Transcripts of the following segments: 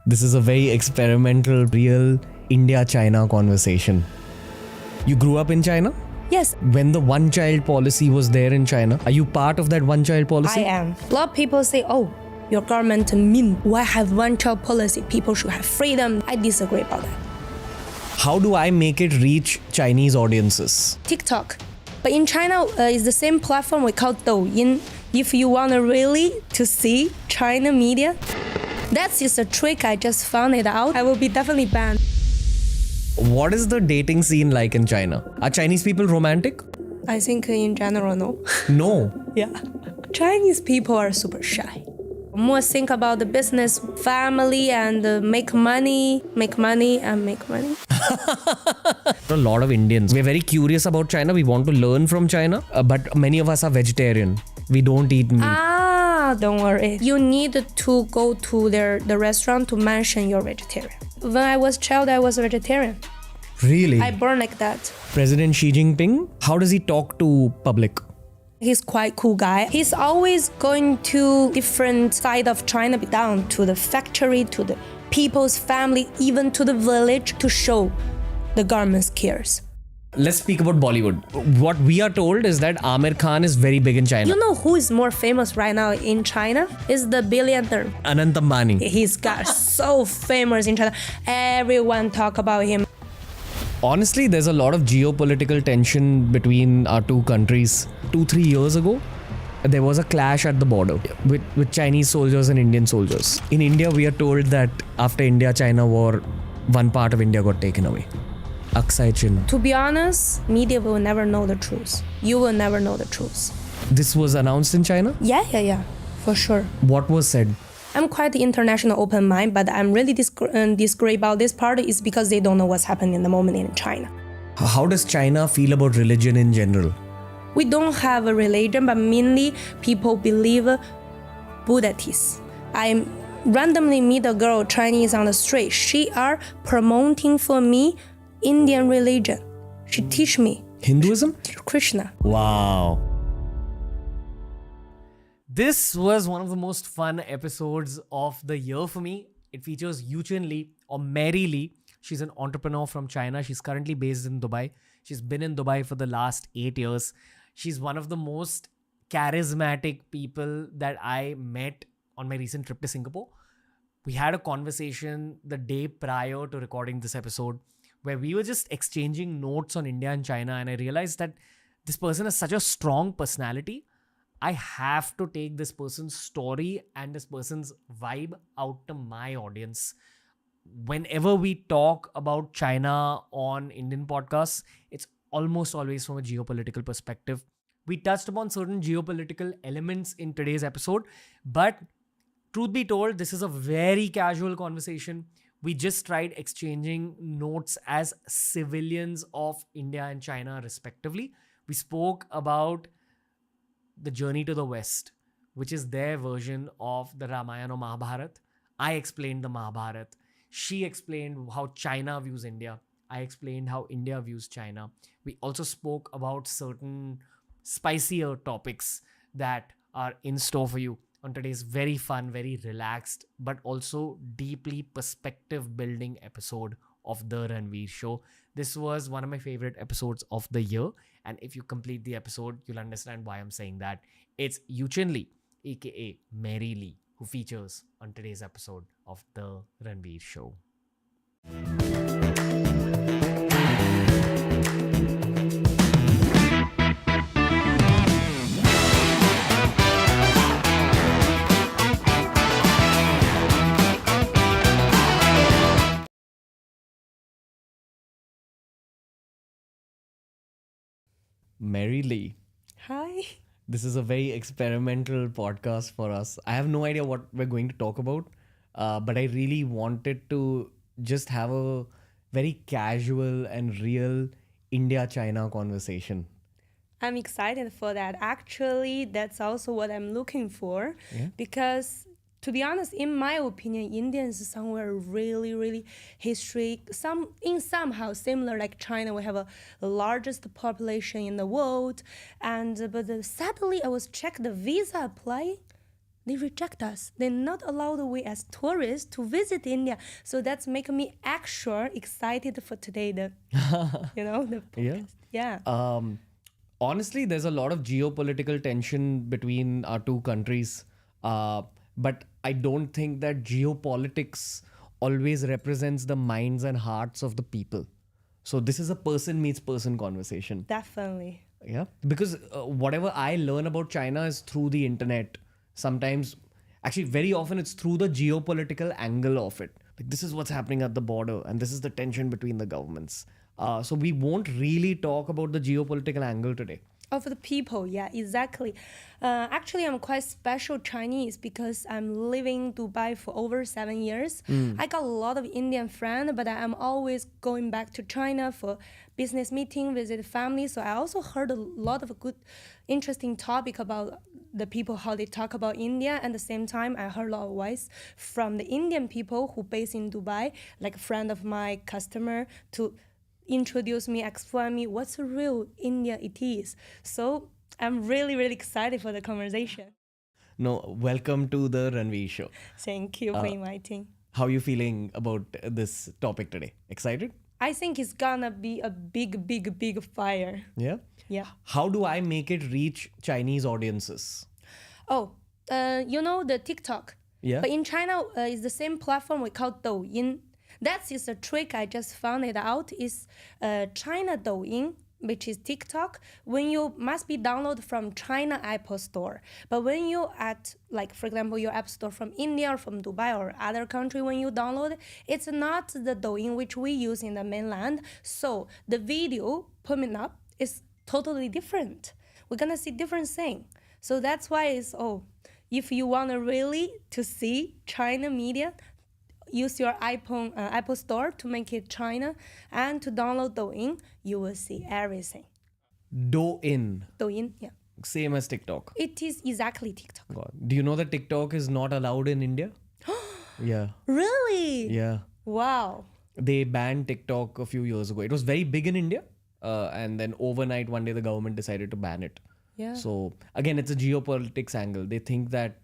This is a very experimental, real India-China conversation. You grew up in China? Yes, When the one-child policy was there in China, are you part of that one-child policy? I am. A lot of people say, oh, your government mean, why have one-child policy? People should have freedom. I disagree about that. How do I make it reach Chinese audiences? TikTok. But in China, it's the same platform we call Douyin. If you want to really to see China media, that's just a trick. I just found it out. I will be definitely banned. What is the dating scene like in China? Are Chinese people romantic? I think in general, no. No. Yeah. Chinese people are super shy. More think about the business, family, and make money, and make money. A lot of Indians. We're very curious about China. We want to learn from China. But many of us are vegetarian. We don't eat meat. Don't worry. You need to go to the restaurant to mention you're vegetarian. When I was a child, I was a vegetarian. Really? I born like that. President Xi Jinping, how does he talk to public? He's quite cool guy. He's always going to different side of China, down to the factory, to the people's family, even to the village to show the government cares. Let's speak about Bollywood. What we are told is that Amir Khan is very big in China. You know who is more famous right now in China? Is the billionaire. Anant Ambani. He's got so famous in China. Everyone talk about him. Honestly, there's a lot of geopolitical tension between our two countries. 2-3 years ago, there was a clash at the border with Chinese soldiers and Indian soldiers. In India, we are told that after India-China war, one part of India got taken away. Aksai Chin. To be honest, media will never know the truth. You will never know the truth. This was announced in China? Yeah, for sure. What was said? I'm quite international open mind, but I'm really disagree about this part is because they don't know what's happening in the moment in China. How does China feel about religion in general? We don't have a religion, but mainly people believe Buddhists. I randomly meet a girl Chinese on the street. She are promoting for me Indian religion. She teach me Hinduism? Krishna. Wow. This was one of the most fun episodes of the year for me. It features Yu Chun Lee or Mary Lee. She's an entrepreneur from China. She's currently based in Dubai. She's been in Dubai for the last 8 years. She's one of the most charismatic people that I met on my recent trip to Singapore. We had a conversation the day prior to recording this episode where we were just exchanging notes on India and China, and I realized that this person has such a strong personality. I have to take this person's story and this person's vibe out to my audience. Whenever we talk about China on Indian podcasts, it's almost always from a geopolitical perspective. We touched upon certain geopolitical elements in today's episode, but truth be told, this is a very casual conversation. We just tried exchanging notes as civilians of India and China respectively. We spoke about the journey to the West, which is their version of the Ramayana or Mahabharata. I explained the Mahabharata. She explained how China views India. I explained how India views China. We also spoke about certain spicier topics that are in store for you on today's very fun, very relaxed, but also deeply perspective building episode of The Ranveer Show. This was one of my favorite episodes of the year. And if you complete the episode, you'll understand why I'm saying that. It's Yu Chun Lee, aka Mary Lee, who features on today's episode of The Ranveer Show. Mary Lee. Hi. This is a very experimental podcast for us. I have no idea what we're going to talk about, but I really wanted to just have a very casual and real India-China conversation. I'm excited for that. Actually, that's also what I'm looking for. Yeah? Because to be honest, in my opinion, India is somewhere really history, somehow similar like China. We have the largest population in the world, and but sadly, I was check the visa applying. they reject us. They're not allowed we as tourists to visit India. So that's making me extra excited for today. The the podcast. Yeah. Honestly, there's a lot of geopolitical tension between our two countries. But I don't think that geopolitics always represents the minds and hearts of the people. So this is a person meets person conversation. Definitely. Yeah. Because whatever I learn about China is through the internet. Sometimes, actually, very often it's through the geopolitical angle of it. Like, this is what's happening at the border, and this is the tension between the governments. So we won't really talk about the geopolitical angle today. Of the people, yeah, exactly. Actually, I'm quite special Chinese because I'm living in Dubai for over 7 years. I got a lot of Indian friends, but I'm always going back to China for business meeting, visit family. So I also heard a lot of good, interesting topic about the people, how they talk about India. At the same time, I heard a lot of voice from the Indian people who based in Dubai, like a friend of my customer, to introduce me, explain me what's the real India it is. So I'm really, really excited for the conversation. No, welcome to the Ranveer Show. Thank you for inviting. How are you feeling about this topic today? Excited? I think it's gonna be a big, big, big fire. Yeah? Yeah. How do I make it reach Chinese audiences? Oh, the TikTok. Yeah. But in China, it's the same platform we call Douyin. That is a trick I just found it out is China Douyin, which is TikTok, when you must be downloaded from China Apple Store. But when you at, like, for example, your app store from India or from Dubai or other country, when you download, it's not the Douyin which we use in the mainland. So the video coming up is totally different. We're gonna see different thing. So that's why it's, if you wanna really to see China media, use your iPhone, Apple Store to make it China, and to download Douyin, you will see everything. Douyin. Douyin, yeah. Same as TikTok. It is exactly TikTok. God. Do you know that TikTok is not allowed in India? Yeah. Really? Yeah. Wow. They banned TikTok a few years ago. It was very big in India. And then overnight, one day, the government decided to ban it. Yeah. So again, it's a geopolitics angle. They think that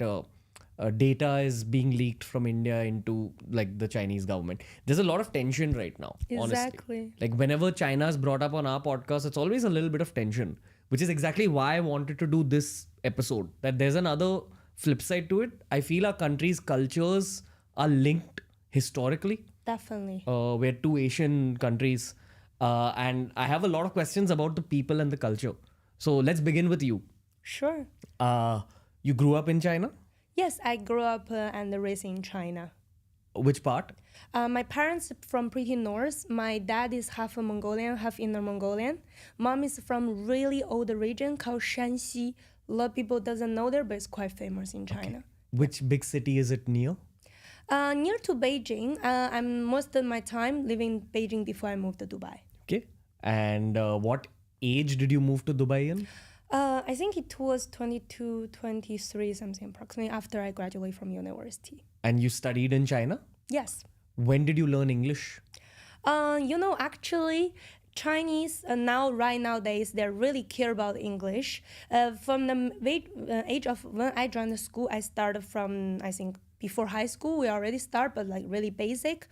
data is being leaked from India into like the Chinese government. There's a lot of tension right now, Exactly. honestly. Like whenever China is brought up on our podcast, it's always a little bit of tension, which is exactly why I wanted to do this episode. That there's another flip side to it. I feel our country's cultures are linked historically. Definitely. We're two Asian countries. And I have a lot of questions about the people and the culture. So let's begin with you. Sure. You grew up in China? Yes, I grew up and raised in China. Which part? My parents from pretty north. My dad is half Mongolian, half Inner Mongolian. Mom is from really old region called Shanxi. A lot of people doesn't know there, but it's quite famous in China. Okay. Which big city is it near? Near to Beijing. I'm most of my time living in Beijing before I moved to Dubai. Okay. And what age did you move to Dubai in? I think it was 22, 23 something approximately after I graduated from university. And you studied in China? Yes. When did you learn English? Actually, Chinese right nowadays, they really care about English. From the age of when I joined the school, I started from, I think, before high school, we already start, but like really basic.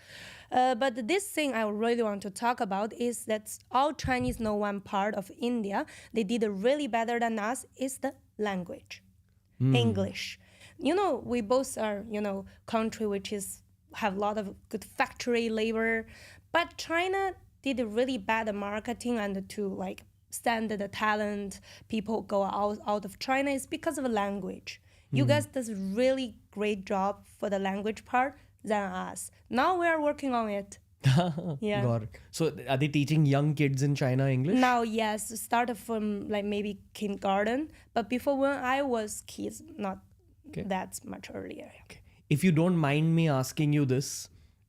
But this thing I really want to talk about is that all Chinese know one part of India. They did really better than us is the language, English. We both are, country which is have a lot of good factory labor, but China did a really bad marketing and to like send the talent people go out of China is because of the language. You guys does really great job for the language part than us. Now we are working on it. Yeah. Got it. So are they teaching young kids in China English? Now, yes, started from like maybe kindergarten, but before when I was kids, not that much earlier. Okay. If you don't mind me asking you this,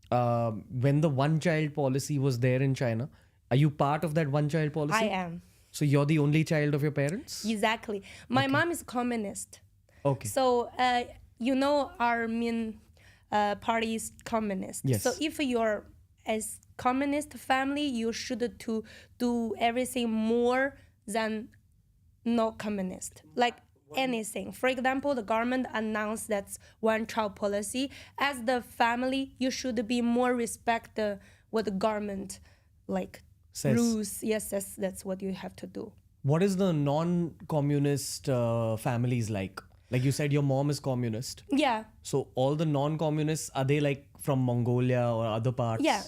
when the one-child policy was there in China, are you part of that one-child policy? I am. So you're the only child of your parents? Exactly. My mom is communist. Okay. So, our main party is communist. Yes. So if you're as communist family, you should to do everything more than not communist. Like anything. For example, the government announced that's one-child policy. As the family, you should be more respect what the government like Says. rules. Yes, that's what you have to do. What is the non-communist families like? Like you said, your mom is communist. Yeah, So all the non-communists, are they like from Mongolia or other parts? yeah.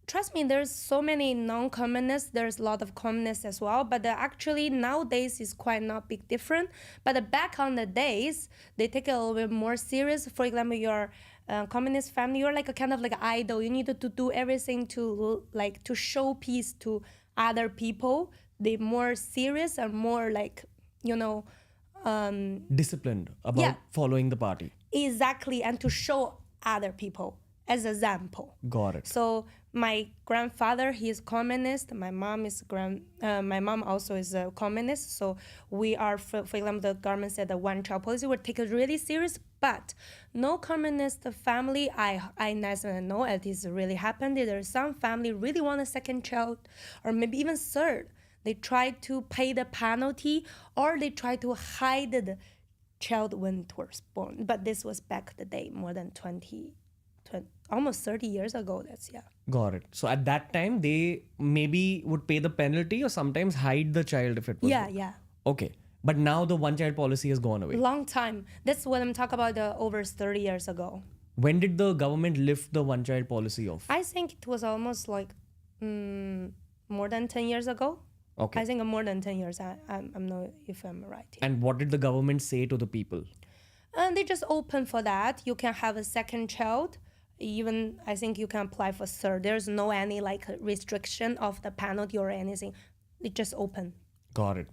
Trust me, there's so many non-communists. There's a lot of communists as well. But actually nowadays is quite not big different. But back on the days, they take it a little bit more serious. For example, your communist family, you're like a kind of like idol. You need to do everything to like to show peace to other people. They're more serious and more like, Disciplined about Yeah. following the party. exactly, and to show other people as example. Got it. So my grandfather, he is communist. My mom is my mom also is a communist. So we are, for example, the government said the one-child policy would take it really serious. But no communist family, I never know it is really happened. There's some family really want a second child, or maybe even third. They try to pay the penalty, or they try to hide the child when it was born. But this was back the day, more than 20 almost 30 years ago. That's Got it. So at that time, they maybe would pay the penalty or sometimes hide the child if it was. yeah. Okay. But now the one-child policy has gone away. Long time. That's what I'm talking about. Over 30 years ago. When did the government lift the one-child policy off? I think it was almost like more than 10 years ago. Okay. I think more than 10 years. I'm not if I'm right. And what did the government say to the people? And they just open for that. You can have a second child. Even I think you can apply for third. There's no any like restriction of the penalty or anything. It just open. Got it.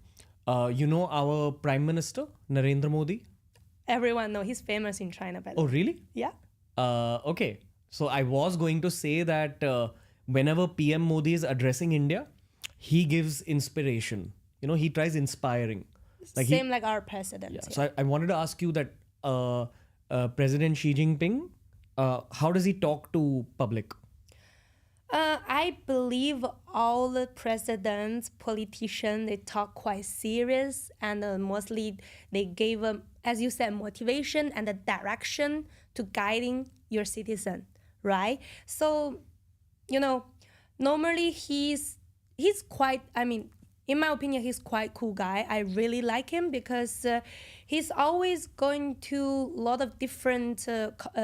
You know our Prime Minister, Narendra Modi? Everyone know he's famous in China. By the Oh, way. really? Yeah. Okay. So I was going to say that whenever PM Modi is addressing India, he gives inspiration. You know, he tries inspiring. Like Same like our president. Yeah. So I wanted to ask you that President Xi Jinping, how does he talk to public? I believe all the presidents, politicians, they talk quite serious, and mostly they gave, as you said, motivation and the direction to guiding your citizen, right? So, normally he's quite, in my opinion, he's quite cool guy. I really like him because he's always going to a lot of different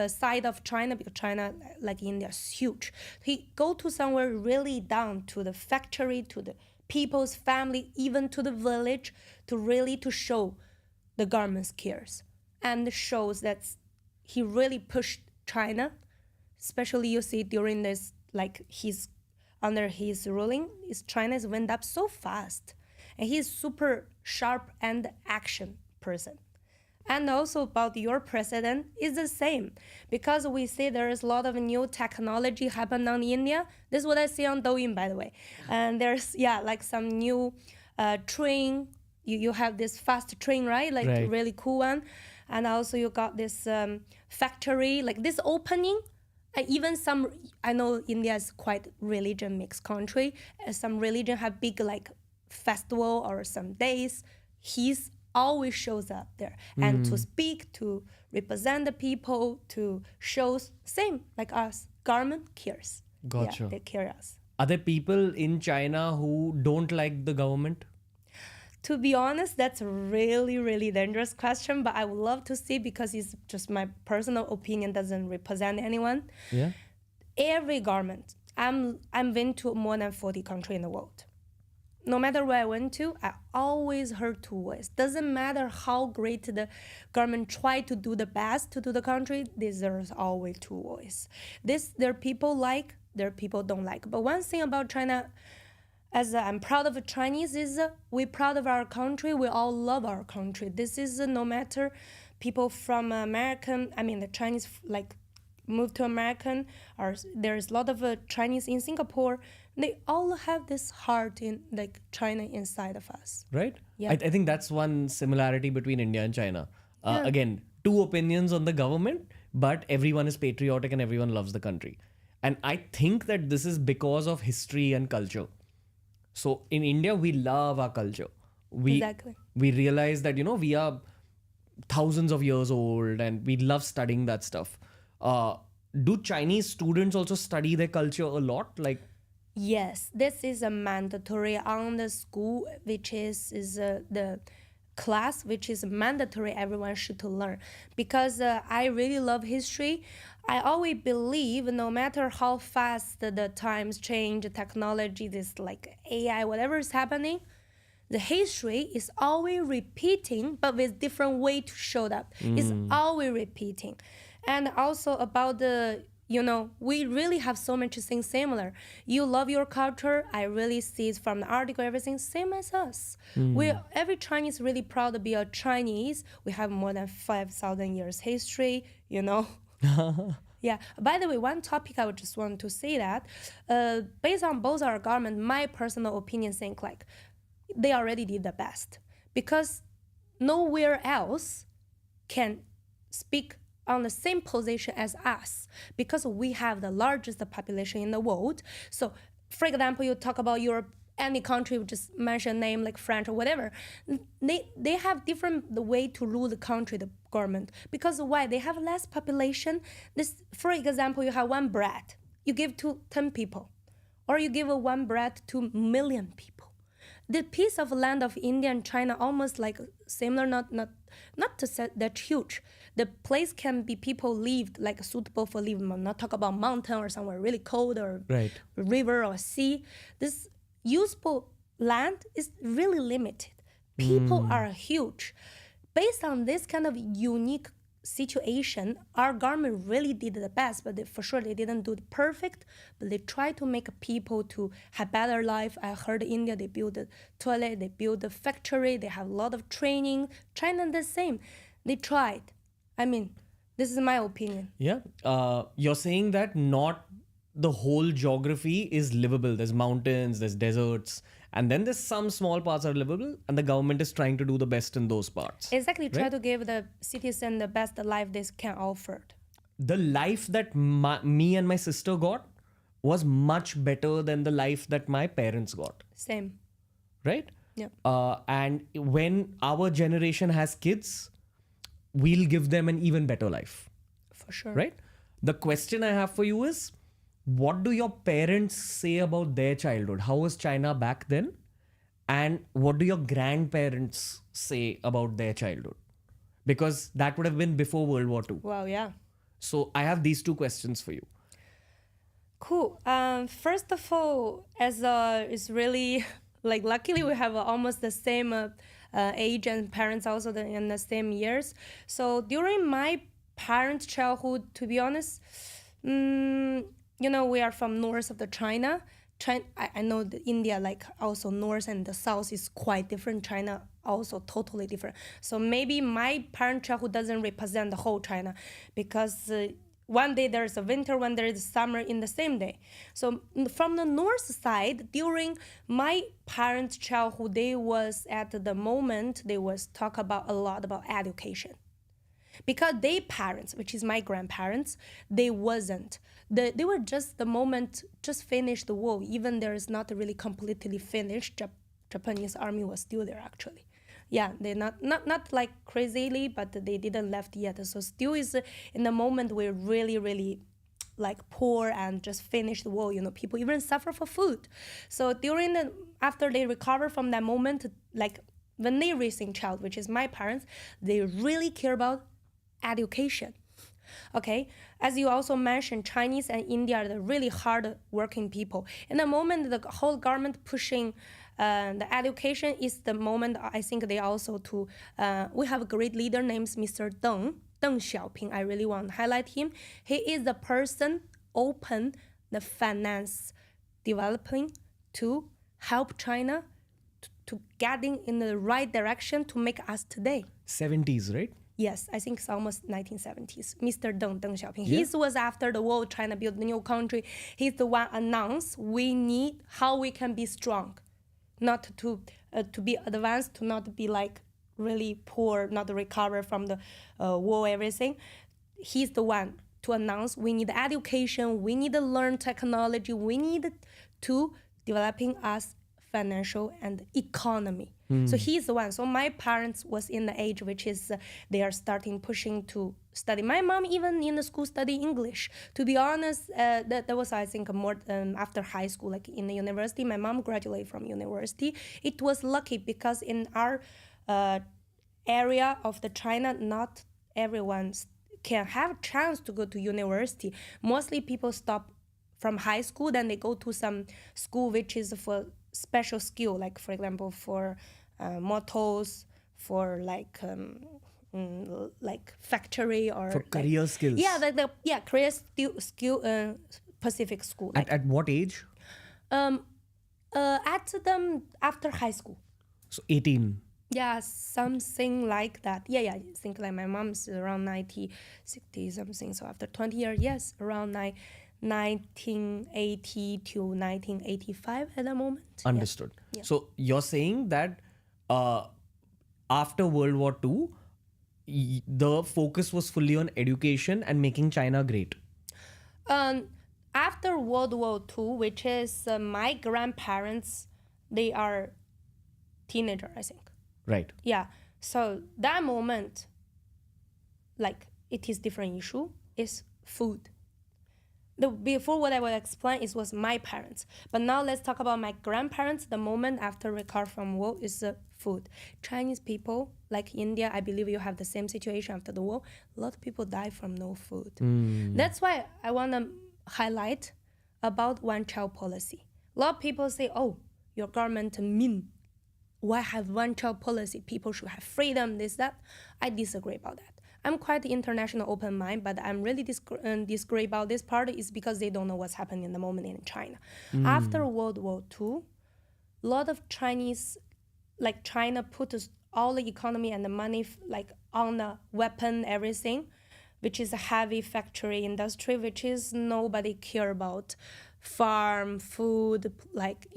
side of China, because China, like India, is huge. He go to somewhere really down to the factory, to the people's family, even to the village, to show the government's cares, and shows that he really pushed China, especially you see during this, like under his ruling, China's went up so fast. And he's super sharp and action person. And also about your president is the same. Because we see there is a lot of new technology happen on India. This is what I see on Douyin, by the way. And there's, like some new train. You have this fast train, right? Like Right. really cool one. And also you got this factory, like this opening. Even I know India is quite religion mixed country. Some religion have big like festival or some days. He's always shows up there and to speak, to represent the people, to show same like us. Government cares. Gotcha. Yeah, they care us. Are there people in China who don't like the government? To be honest, that's a really, really dangerous question, but I would love to see, because it's just my personal opinion, doesn't represent anyone. Yeah. Every government, I'm been to more than 40 countries in the world. No matter where I went to, I always heard two voices. Doesn't matter how great the government try to do the best to do the country, there's always two voices. There are people like, there are people don't like. But one thing about China, as I'm proud of the Chinese, is we're proud of our country. We all love our country. This is no matter people from the Chinese like moved to American, or there's a lot of Chinese in Singapore. They all have this heart in like China inside of us. Right? Yeah. I think that's one similarity between India and China. Again, two opinions on the government, but everyone is patriotic and everyone loves the country. And I think that this is because of history and culture. So in India, we love our culture. We Exactly. we realize that, we are thousands of years old and we love studying that stuff. Do Chinese students also study their culture a lot? Like, Yes, this is a mandatory on the school, which is the class which is mandatory everyone should to learn, because I really love history. I always believe no matter how fast the times change, technology, this like AI, whatever is happening, the history is always repeating, but with different way to show up. It's always repeating. And also about the, we really have so much things similar. You love your culture. I really see it from the article, everything same as us. Every Chinese really proud to be a Chinese. We have more than 5,000 years history, Yeah. By the way, one topic I would just want to say that, based on both our government, my personal opinion think like, they already did the best, because nowhere else can speak on the same position as us, because we have the largest population in the world. So for example, you talk about Europe, any country, you just mention a name like French or whatever, they have different the way to rule the country, the government, because why? They have less population. This, for example, you have one bread, you give to 10 people, or you give one bread to million people. The piece of land of India and China almost like similar, not to say that huge. The place can be people lived like suitable for living. Not talk about mountain or somewhere really cold or right. river or sea. This usable land is really limited. People are huge. Based on this kind of unique situation, our government really did the best, but for sure they didn't do it perfect, but they tried to make people to have better life. I heard India, they build a toilet, they build a factory, they have a lot of training. China the same. They tried. I mean, this is my opinion. Yeah. You're saying that not the whole geography is livable. There's mountains, there's deserts, and then there's some small parts are livable, and the government is trying to do the best in those parts. Exactly. Try to give the citizen the best life they can offer. The life that me and my sister got was much better than the life that my parents got. Same. Right? Yeah. And when our generation has kids, we'll give them an even better life. For sure. Right? The question I have for you is, what do your parents say about their childhood? How was China back then? And what do your grandparents say about their childhood? Because that would have been before World War II. Wow, yeah. So I have these two questions for you. Cool. First of all, as it's really like luckily we have almost the same age and parents also in the same years. So during my parents' childhood, to be honest, we are from north of the China. I know the India like also north and the south is quite different. China also totally different. So maybe my parent childhood doesn't represent the whole China, because one day there's a winter, one there is summer in the same day. So from the north side, during my parents' childhood, they was at the moment they was talk about a lot about education. Because their parents, which is my grandparents, they wasn't. They were just the moment, just finished the war. Even there is not really completely finished. Japanese army was still there actually. Yeah, they not like crazily, but they didn't left yet. So still is in the moment we're really, really like poor and just finished the war. People even suffer for food. So after they recover from that moment, like when they raising child, which is my parents, they really care about education. Okay, as you also mentioned, Chinese and India are the really hard working people. In the moment the whole government pushing the education is the moment I think they also we have a great leader named Mr. Deng Xiaoping. I really want to highlight him. He is the person open the finance developing to help China to getting in the right direction to make us today. 70s, right? Yes, I think it's almost 1970s. Mr. Deng Xiaoping. Yeah. He was after the war, China built the new country. He's the one announced we need how we can be strong, not to be advanced, to not be like really poor, not to recover from the war, everything. He's the one to announce we need education, we need to learn technology, we need to developing us financial and economy. So he's the one. So my parents was in the age which is they are starting pushing to study. My mom even in the school study English. To be honest, that was I think more after high school, like in the university. My mom graduated from university. It was lucky because in our area of the China, not everyone can have a chance to go to university. Mostly people stop from high school, then they go to some school which is for special skill, like for example for motors, for like factory or For career skills. Yeah, career skill Pacific school. Like, At what age? at them after high school. So 18. Yeah, something like that. Yeah, I think like my mom's around 90, 60 something. So after 20 years, yes, around 1980 to 1985 at the moment. Understood. Yeah. So you're saying that after World War II, the focus was fully on education and making China great. After World War II, which is my grandparents, they are teenager, I think. Right. Yeah. So that moment, like it is different issue, is food. Before what I will explain, it was my parents. But now let's talk about my grandparents. The moment after recover from war is food. Chinese people, like India, I believe you have the same situation after the war. A lot of people die from no food. That's why I want to highlight about one-child policy. A lot of people say, oh, your government mean. Why have one-child policy? People should have freedom, this, that. I disagree about that. I'm quite international open mind, but I'm really disagree about this part is because they don't know what's happening in the moment in China. After World War II, a lot of Chinese, like China put all the economy and the money like on the weapon, everything, which is a heavy factory industry, which is nobody care about farm, food, like,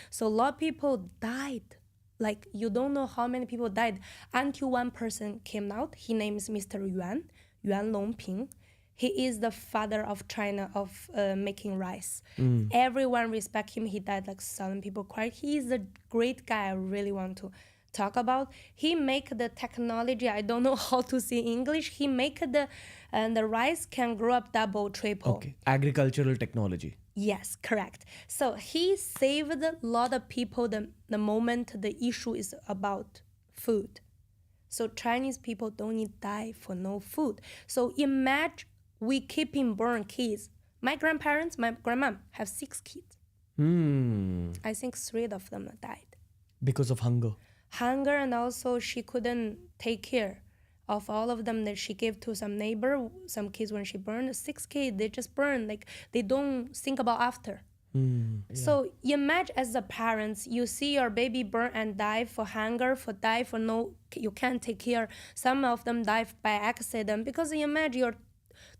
So a lot of people died. Like, you don't know how many people died until one person came out. His name is Mr. Yuan Longping. He is the father of China of making rice. Everyone respect him. He died like 1,000 people cried. He is a great guy I really want to talk about. He make the technology, I don't know how to say English. He make the rice can grow up double, triple. Okay. Agricultural technology. Yes, correct. So he saved a lot of people the moment the issue is about food. So Chinese people don't need die for no food. So imagine we keeping born kids. My grandparents, my grandma have 6 kids. I think 3 of them died. Because of hunger. Hunger, and also she couldn't take care of all of them that she gave to some neighbor. Some kids when she burned, 6 kids, they just burn, like they don't think about after. So imagine as the parents, you see your baby burn and die for hunger, you can't take care. Some of them die by accident because you imagine you're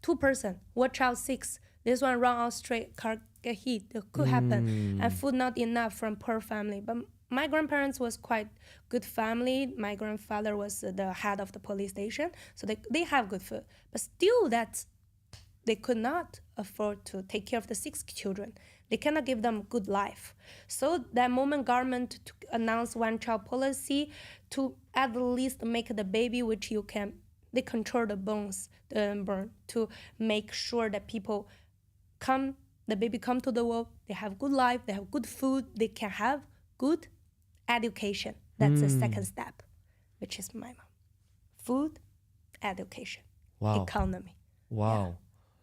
2 person, one child 6. This one run out straight, car get hit, it could happen. And food not enough from poor family. But my grandparents was quite good family. My grandfather was the head of the police station. So they have good food. But still they could not afford to take care of the 6 children. They cannot give them good life. So that moment government to announce one-child policy to at least make the baby which they control the bones, burn, to make sure that the baby come to the world, they have good life, they have good food, they can have good education. That's the second step, which is my mom. Food, education, economy. Wow. Yeah.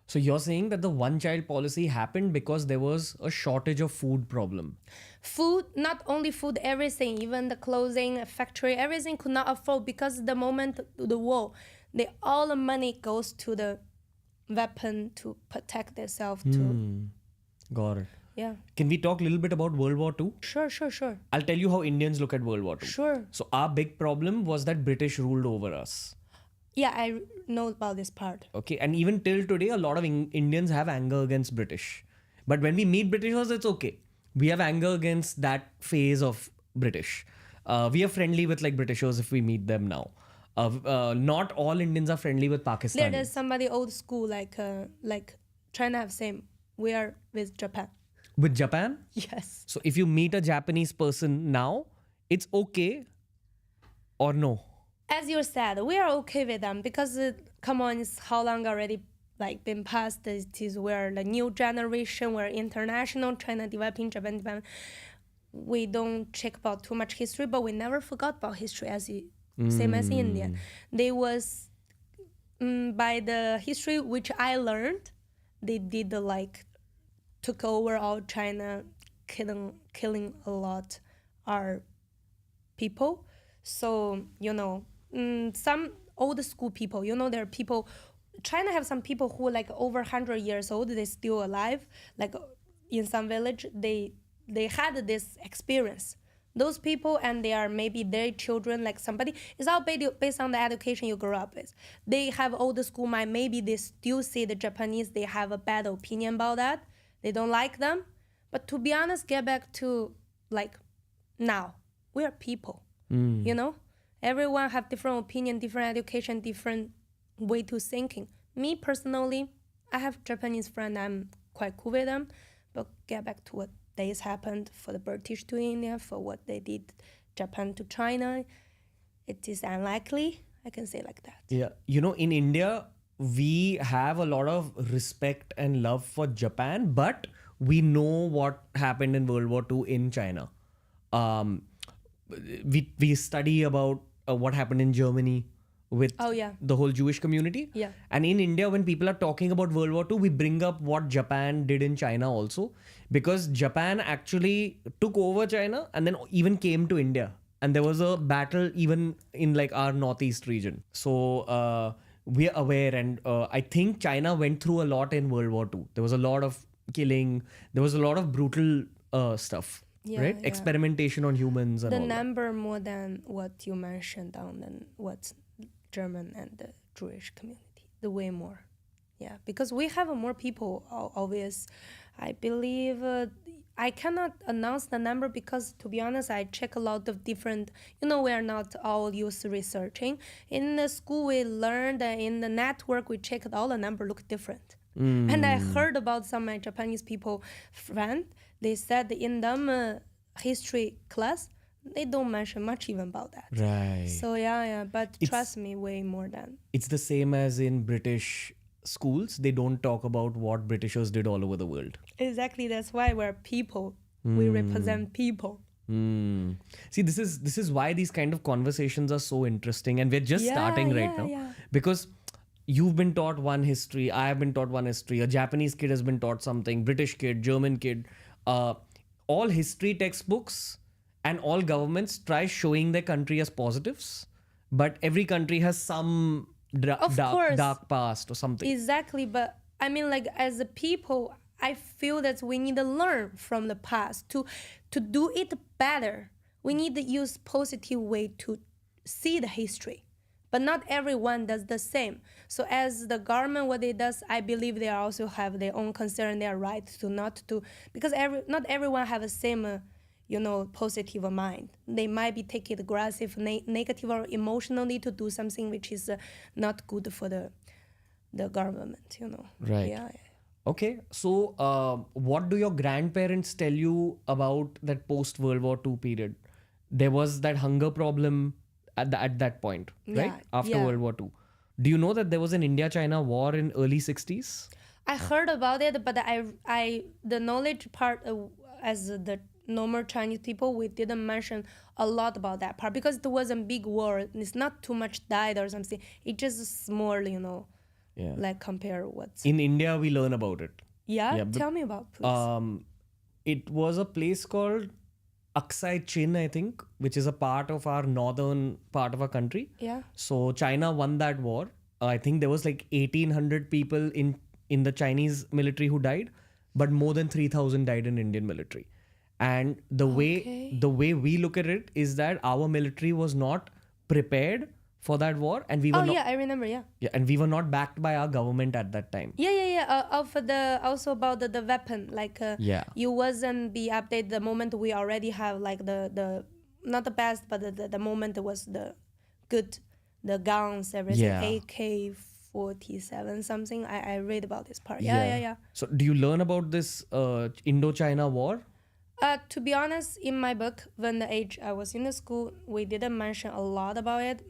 So you're saying that the one-child policy happened because there was a shortage of food problem. Food, not only food, everything, even the clothing, factory, everything could not afford because the moment the war, all the money goes to the weapon to protect themselves. Got it. Yeah. Can we talk a little bit about World War II? Sure. I'll tell you how Indians look at World War II. Sure. So our big problem was that British ruled over us. Yeah, I know about this part. Okay, and even till today, a lot of Indians have anger against British. But when we meet Britishers, it's okay. We have anger against that phase of British. We are friendly with like Britishers if we meet them now. Not all Indians are friendly with Pakistan. There's somebody old school like China have same. We are with Japan. With Japan? Yes. So if you meet a Japanese person now, it's okay or no? As you said, we are okay with them because come on, it's how long already like been passed. It is we're the new generation. We're international. China developing, Japan developing. We don't check about too much history, but we never forgot about history as same as India. They was by the history which I learned, they did like took over all China, killing a lot our people. So some old school people, there are people. China have some people who like over 100 years old, they still alive. Like in some village, they had this experience. Those people and they are maybe their children, like somebody. It's all based on the education you grew up with. They have old school mind. Maybe they still see the Japanese. They have a bad opinion about that. They don't like them. But to be honest, get back to like now. We are people. Everyone have different opinion, different education, different way to thinking. Me personally, I have Japanese friend. I'm quite cool with them. But get back to what days happened for the British to India, for what they did Japan to China. It is unlikely. I can say like that. Yeah. In India, we have a lot of respect and love for Japan, but we know what happened in World War II in China. We study about what happened in Germany with the whole Jewish community. Yeah. And in India, when people are talking about World War II, we bring up what Japan did in China also, because Japan actually took over China and then even came to India. And there was a battle even in like our northeast region. So we are aware, and I think China went through a lot in World War II. There was a lot of killing. There was a lot of brutal stuff. Right? Yeah. Experimentation on humans and the all number more than what you mentioned on than what's German and the Jewish community. The way more. Yeah, because we have more people, obvious. I believe I cannot announce the number because, to be honest, I check a lot of different, we are not all used to researching. In the school, we learned, in the network, we checked all the number look different. And I heard about some my Japanese people, friend, they said in them history class, they don't mention much even about that. Right. So yeah, but trust me, way more than. It's the same as in British schools. They don't talk about what Britishers did all over the world. Exactly. That's why we're people. We represent people. See, this is why these kind of conversations are so interesting, and we're just starting right now. Yeah. Because you've been taught one history, I have been taught one history, a Japanese kid has been taught something, British kid, German kid. All history textbooks and all governments try showing their country as positives, but every country has some dark past or something. Exactly. But I mean, like, as a people, I feel that we need to learn from the past to do it better. We need to use positive way to see the history. But not everyone does the same. So as the government, what it does, I believe they also have their own concern, their right to not to, because not everyone have the same, positive mind. They might be take it aggressive, negative or emotionally to do something which is not good for the government, Right. Yeah. Okay, so what do your grandparents tell you about that post-World War II period? There was that hunger problem at that point, right? After World War II. Do you know that there was an India-China war in early 60s? I heard about it, but I the knowledge part as the normal Chinese people, we didn't mention a lot about that part because it was a big war. It's not too much died or something. It just small, like compare what's... In India, we learn about it. Yeah? Tell me about, please. It was a place called Aksai Chin, I think, which is a part of our northern part of our country. Yeah. So China won that war. I think there was like 1,800 people in the Chinese military who died, but more than 3,000 died in Indian military. And the way we look at it is that our military was not prepared for that war, and we were not. Yeah, I remember. Yeah, and we were not backed by our government at that time. Also about the weapon, like you wasn't be updated the moment we already have like the not the best, but the moment was the good, the guns, everything, AK-47 something. I read about this part. Yeah. So do you learn about this Indo-China war? To be honest, in my book, when the age I was in the school, we didn't mention a lot about it,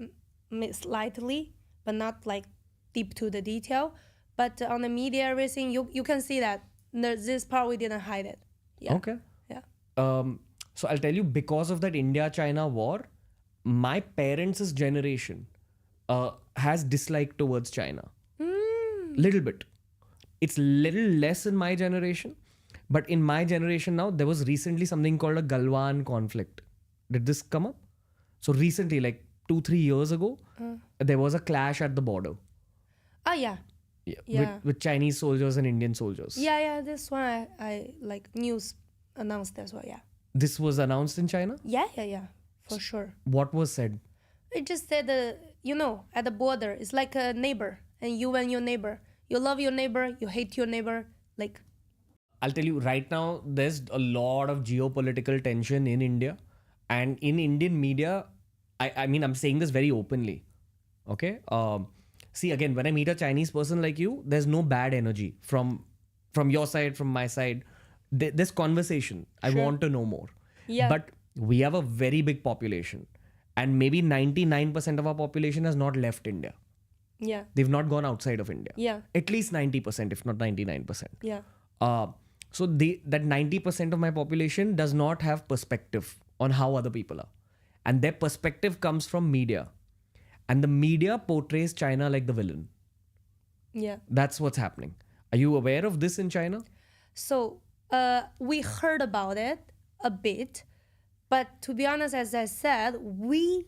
slightly, but not like deep to the detail. But on the media, everything, you can see that this part we didn't hide it. Yeah. Okay. Yeah. So I'll tell you, because of that India-China war, my parents' generation has dislike towards China. Little bit. It's little less in my generation, but in my generation now, there was recently something called a Galwan conflict. Did this come up? So recently, like 2-3 years ago, there was a clash at the border. Oh, yeah. Yeah. With Chinese soldiers and Indian soldiers. Yeah. This one, I like news announced as well. Yeah. This was announced in China? Yeah. For sure. What was said? It just said, at the border, it's like a neighbor, and your neighbor. You love your neighbor, you hate your neighbor. Like, I'll tell you right now, there's a lot of geopolitical tension in India. And in Indian media, I mean, I'm saying this very openly. Okay? See, again, when I meet a Chinese person like you, there's no bad energy from your side, from my side. There's conversation. I want to know more. Yeah. But we have a very big population. And maybe 99% of our population has not left India. yeah. They've not gone outside of India. Yeah. At least 90%, if not 99%. Yeah. So that 90% of my population does not have perspective on how other people are. And their perspective comes from media. And the media portrays China like the villain. Yeah. That's what's happening. Are you aware of this in China? So we heard about it a bit, but to be honest, as I said, we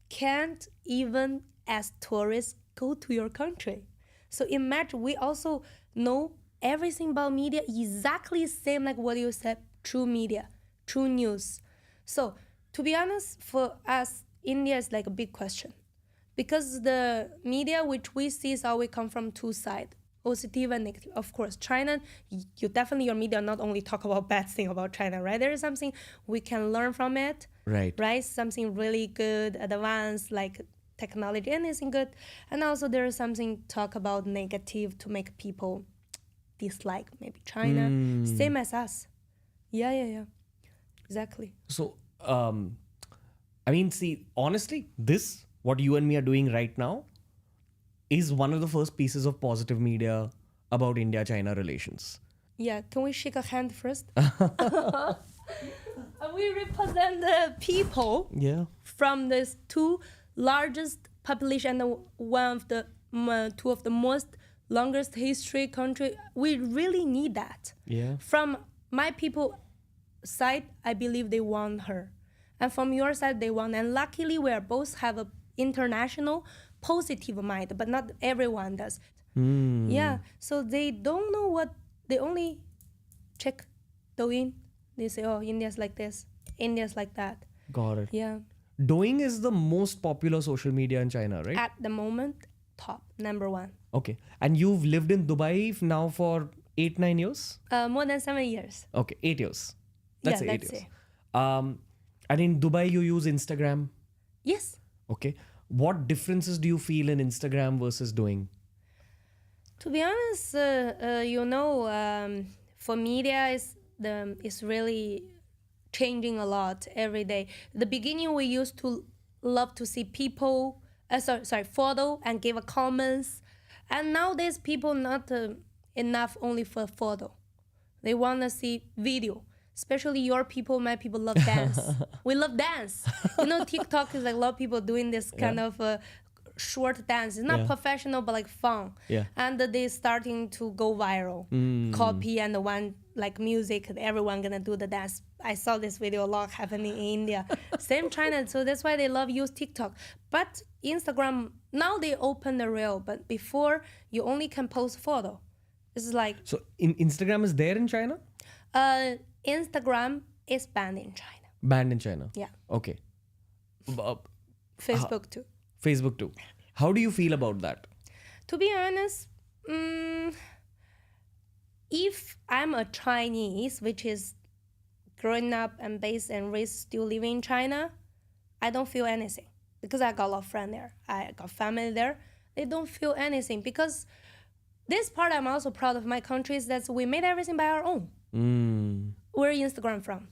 can't even as tourists go to your country. So imagine we also know everything about media exactly same like what you said, true media, true news. So to be honest, for us, India is like a big question. Because the media which we see is always come from two sides, positive and negative. Of course, China, your media not only talk about bad thing about China, right? There is something we can learn from it, Right. right? Something really good, advanced, like technology, anything good. And also there is something talk about negative to make people dislike maybe China, same as us. Yeah. Exactly. So, I mean, see, honestly, what you and me are doing right now, is one of the first pieces of positive media about India-China relations. Yeah, can we shake a hand first? We represent the people Yeah. from these two largest population and two of the most longest history country. We really need that. Yeah. From my people side, I believe they want her. And from your side, they want. And luckily, we are both have a international positive mind, but not everyone does. Yeah, so they don't know what, they only check Douyin. They say, oh, India's like this, India's like that. Got it. Yeah, Douyin is the most popular social media in China, right? at the moment, top, number one. Okay. And you've lived in Dubai now for 8-9 years? More than 7 years. Okay, 8 years. Let's say 8 let's years. say. And in Dubai, you use Instagram. Yes. Okay. What differences do you feel in Instagram versus Douyin? To be honest, for media, it's really changing a lot every day. The beginning, we used to love to see people, photo and give a comments. And nowadays, people not enough only for photo. They want to see video. Especially your people, my people love dance. We love dance. TikTok is like a lot of people doing this kind of short dance. It's not professional, but like fun. Yeah. And they starting to go viral. Copy and the one like music, everyone gonna do the dance. I saw this video a lot happening in India. Same China, so that's why they love use TikTok. But Instagram, now they open the reel, but before you only can post photo. It's like So Instagram is there in China? Instagram is banned in China. Banned in China? Yeah. Okay. Facebook too. Facebook too. How do you feel about that? To be honest, if I'm a Chinese, which is growing up and based and raised still living in China, I don't feel anything because I got a lot of friends there. I got family there. They don't feel anything because this part I'm also proud of my country is that we made everything by our own. Where Instagram from?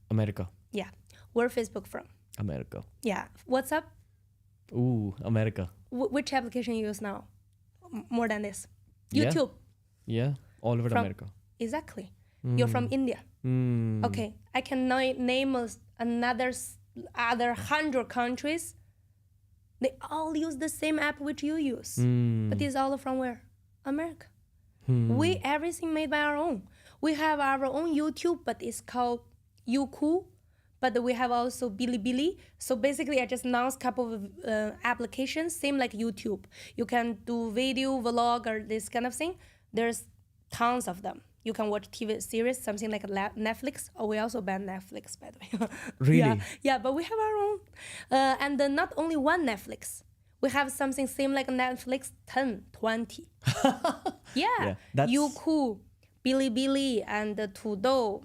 America. Yeah. Where Facebook from? America. Yeah. WhatsApp? Ooh, America. Which application you use now? More than this? Yeah. YouTube? Yeah, all over From- America. Exactly. You're from India. Okay. I can name another other 100 countries. They all use the same app which you use. But it's all from where? America. We everything made by our own. We have our own YouTube, but it's called Youku. But we have also Bilibili. So basically, I just announced a couple of applications, same like YouTube. You can do video, vlog, or this kind of thing. There's tons of them. You can watch TV series, something like Netflix. Oh, we also ban Netflix, by the way. Really? Yeah, but we have our own. And then not only one Netflix. We have something same like Netflix 10, 20. Yeah. that's- Youku, Bilibili, and Tudou,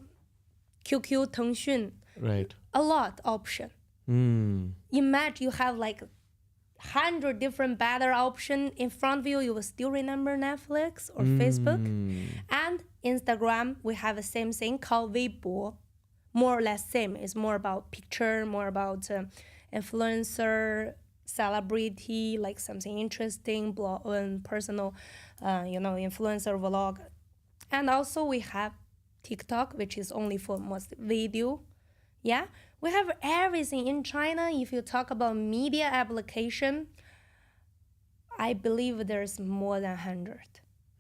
QQ, Tengxun. Right. A lot option. Imagine you have like 100 different better option in front of you. You will still remember Netflix or Facebook. And Instagram, we have the same thing called Weibo. More or less same. It's more about picture, more about influencer, celebrity, like something interesting, blog, personal, influencer vlog. And also we have TikTok, which is only for most video. Yeah, we have everything in China. If you talk about media application, I believe there's more than 100.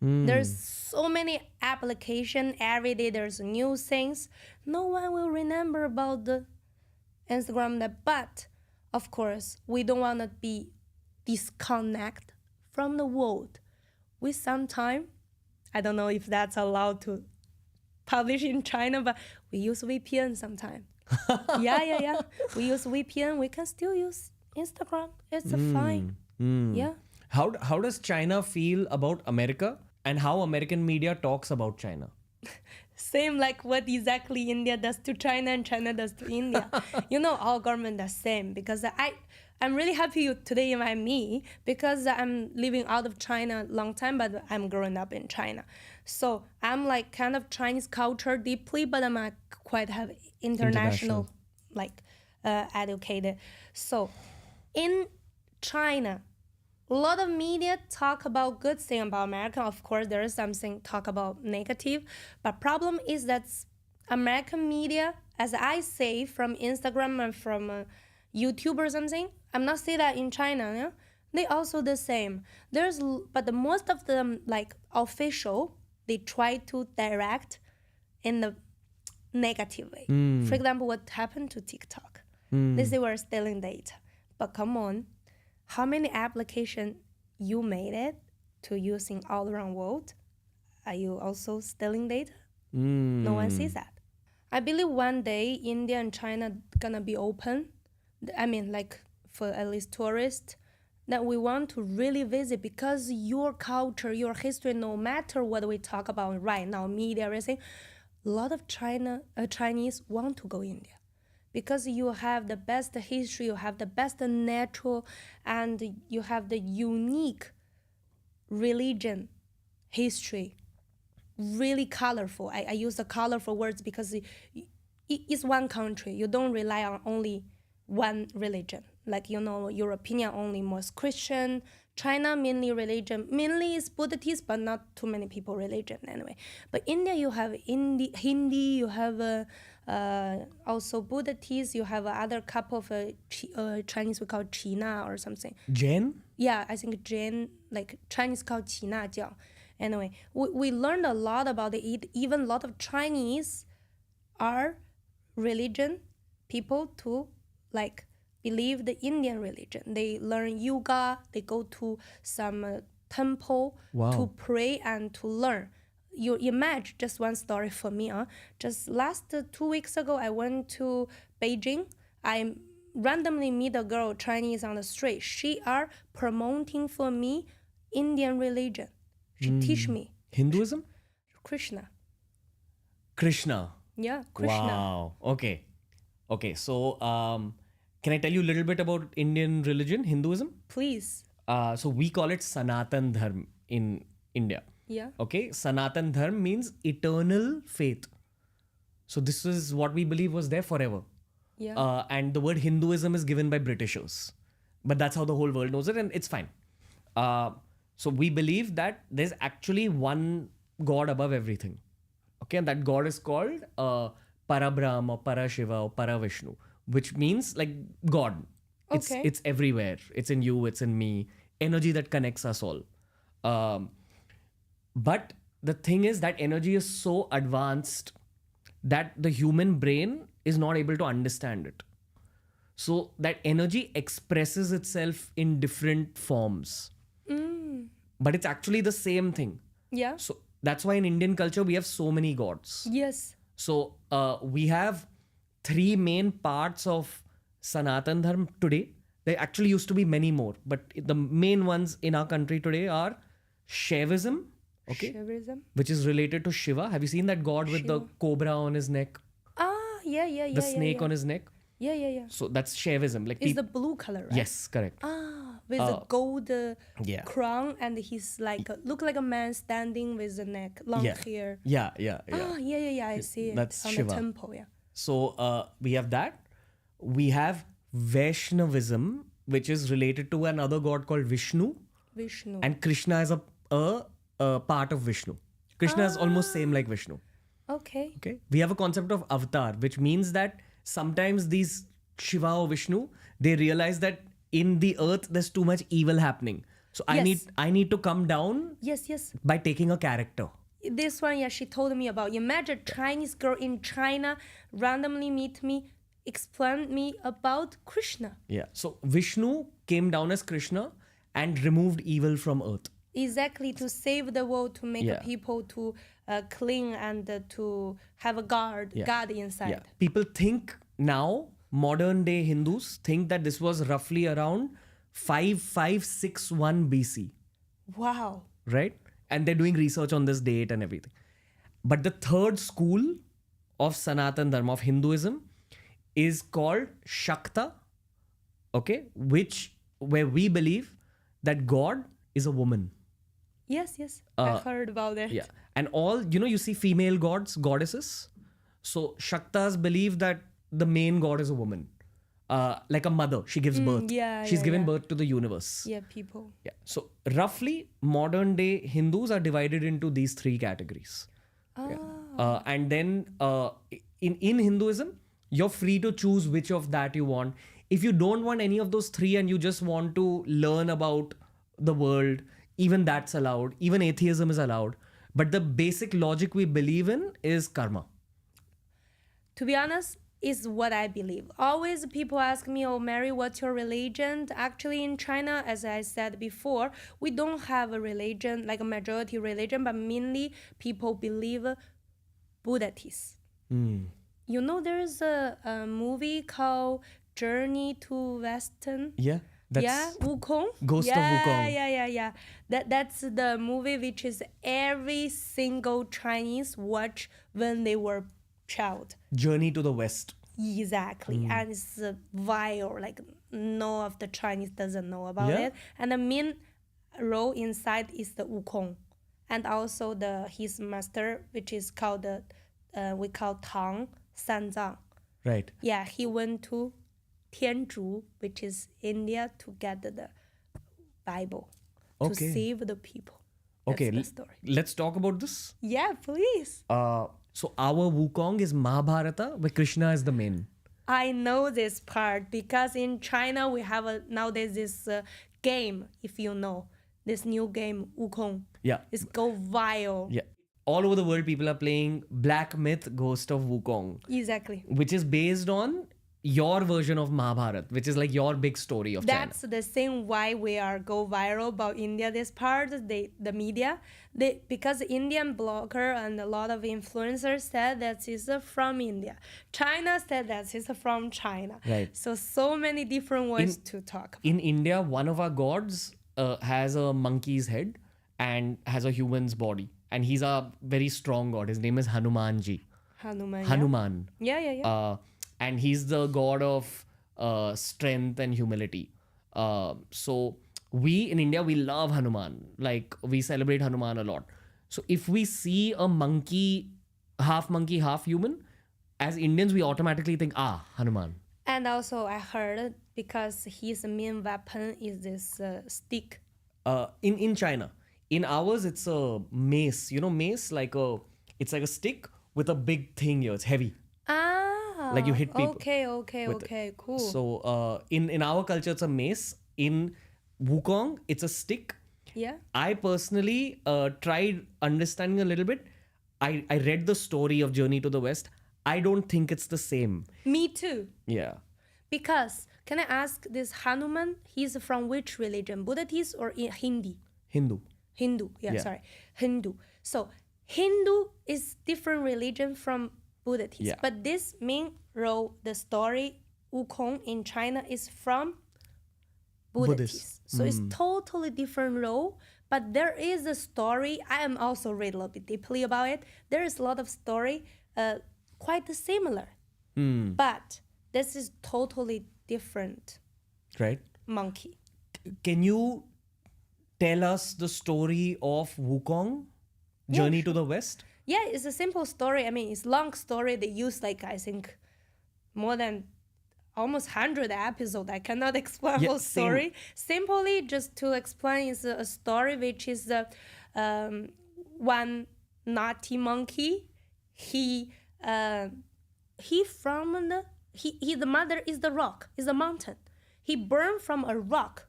There's so many application every day. There's new things. No one will remember about the Instagram. But of course, we don't want to be disconnect from the world. We sometimes, I don't know if that's allowed to publish in China, but we use VPN sometimes. Yeah. We use VPN. We can still use Instagram. It's fine. Yeah. How does China feel about America and how American media talks about China? Same like what exactly India does to China and China does to India. Our government are same because I'm really happy you today invite me because I'm living out of China a long time, but I'm growing up in China. So I'm like kind of Chinese culture deeply, but I'm quite have international. Like educated. So in China, a lot of media talk about good thing about America. Of course, there is something talk about negative, but problem is that American media, as I say from Instagram and from YouTube or something, I'm not saying that in China. Yeah? They also the same. But the most of them like official, they try to direct in the negative way. For example, what happened to TikTok? They say we're stealing data, but come on. How many applications you made it to using all around world? Are you also stealing data? No one sees that. I believe one day India and China gonna be open. I mean, like for at least tourists, that we want to really visit because your culture, your history, no matter what we talk about right now, media, everything, a lot of Chinese want to go India. Because you have the best history, you have the best natural, and you have the unique religion, history, really colorful. I use the colorful words because it's one country. You don't rely on only one religion. Like, your opinion only most Christian. China, mainly religion. Mainly is Buddhist, but not too many people religion anyway. But India, you have Hindi, you have also Buddhist, you have other couple of Chinese we call Qina or something. Jain? Yeah, I think Jain, like Chinese called Qina Jiao. Anyway, we learned a lot about it. Even a lot of Chinese are religion people to like believe the Indian religion. They learn yoga, they go to some temple to pray and to learn. You imagine, just one story for me. Just last 2 weeks ago, I went to Beijing. I randomly meet a girl, Chinese, on the street. She are promoting for me Indian religion. She teach me. Hinduism? Krishna. Krishna. Yeah, Krishna. Wow. Okay. So, can I tell you a little bit about Indian religion, Hinduism? Please. So we call it Sanatan Dharma in India. Yeah. Okay. Sanatan Dharma means eternal faith. So this is what we believe was there forever. Yeah. And the word Hinduism is given by Britishers, but that's how the whole world knows it, and it's fine. So we believe that there's actually one God above everything. Okay, and that God is called Parabrahm or Parashiva or Paravishnu, which means like God. Okay. It's everywhere. It's in you. It's in me. Energy that connects us all. But the thing is that energy is so advanced that the human brain is not able to understand it. So that energy expresses itself in different forms. But it's actually the same thing. Yeah. So that's why in Indian culture we have so many gods. Yes. So we have three main parts of Sanatan Dharma today. There actually used to be many more, but the main ones in our country today are Shaivism, okay, Shaivism. which is related to Shiva. Have you seen that god with the cobra on his neck, Ah, yeah. the snake on his neck? Yeah. So that's Shaivism. Like It's the blue color, right? yes, correct. Ah, with the gold Yeah. crown, and he's like look like a man standing with the neck, long Yeah. hair. Yeah. Ah, yeah. I see it. That's on Shiva. the temple. Yeah. So we have that. We have Vaishnavism, which is related to another god called Vishnu, Vishnu. and Krishna is a part of Vishnu. Krishna is almost same like Vishnu. Okay. Okay, we have a concept of avatar, which means that sometimes these Shiva or Vishnu, they realize that in the earth there's too much evil happening. So Yes. I need to come down Yes. by taking a character. This one, yeah, she told me about. Imagine Chinese girl in China randomly meet me, explain me about Krishna. Yeah. So Vishnu came down as Krishna and removed evil from earth. Exactly, to save the world, to make Yeah. people to clean and to have a God inside. Yeah. People think now, modern day Hindus think that this was roughly around 5561 BC, Wow. right? And they're doing research on this date and everything. But the third school of Sanatan Dharma, of Hinduism, is called Shakta, okay, where we believe that God is a woman. Yes. I heard about it. Yeah. And you see female gods, goddesses. So Shaktas believe that the main god is a woman. Like a mother. She gives birth. She's given birth to the universe. Yeah, people. Yeah. So roughly, modern day Hindus are divided into these three categories. Yeah. And then in Hinduism, you're free to choose which of that you want. If you don't want any of those three and you just want to learn about the world, even that's allowed. Even atheism is allowed. But the basic logic we believe in is karma. To be honest, is what I believe. Always people ask me, oh, Mary, what's your religion? Actually, in China, as I said before, we don't have a religion, like a majority religion, but mainly people believe Buddhists. You know, there's a movie called Journey to Western. Yeah. That's Wukong. Ghost of Wukong. Yeah. That's the movie which is every single Chinese watch when they were child. Journey to the West. Exactly. And it's vile, like no of the Chinese doesn't know about Yeah. it. And the main role inside is the Wukong. And also his master, which is called we call Tang Sanzang. Right. Yeah, he went to Tianzhu, which is India, to get the Bible to Okay. save the people. That's Okay. the story. Let's talk about this. Yeah, please. So our Wukong is Mahabharata, where Krishna is the main. I know this part because in China we have nowadays this game, if you know, this new game Wukong. Yeah. It's go viral. Yeah. All over the world, people are playing Black Myth Ghost of Wukong, Exactly. which is based on your version of Mahabharata, which is like your big story of That's China. the same why we are go viral about India. This part, the media, because Indian blogger and a lot of influencers said that it's from India. China said that it's from China. Right. So many different ways to talk. In India, one of our gods has a monkey's head and has a human's body. And he's a very strong god. His name is Hanumanji. Hanuman. Hanuman. Yeah. And he's the god of strength and humility. So we in India, we love Hanuman. Like we celebrate Hanuman a lot. So if we see a monkey, half human, as Indians, we automatically think, Hanuman. And also, I heard because his main weapon is this stick. In China, in ours, it's a mace. You know, mace it's like a stick with a big thing here. It's heavy. Like you hit people. Okay, cool. So in our culture, it's a mace. In Wukong, it's a stick. Yeah. I personally tried understanding a little bit. I read the story of Journey to the West. I don't think it's the same. Me too. Yeah. Because, can I ask this Hanuman, he's from which religion? Buddhist or Hindi? Hindu. Hindu, Yeah. sorry. Hindu. So, Hindu is different religion from Buddhist. Yeah. But this main role, the story, Wukong in China is from Buddhist. So it's totally different role. But there is a story, I am also read a little bit deeply about it. There is a lot of story quite similar. But this is totally different Right. monkey. Can you tell us the story of Wukong, Journey to the West? Yeah, it's a simple story. I mean, it's long story. They use I think more than almost 100 episodes. I cannot explain Yeah, whole same. story. Simply just to explain is a story which is one naughty monkey. He the mother is the rock, is the mountain. He burned from a rock.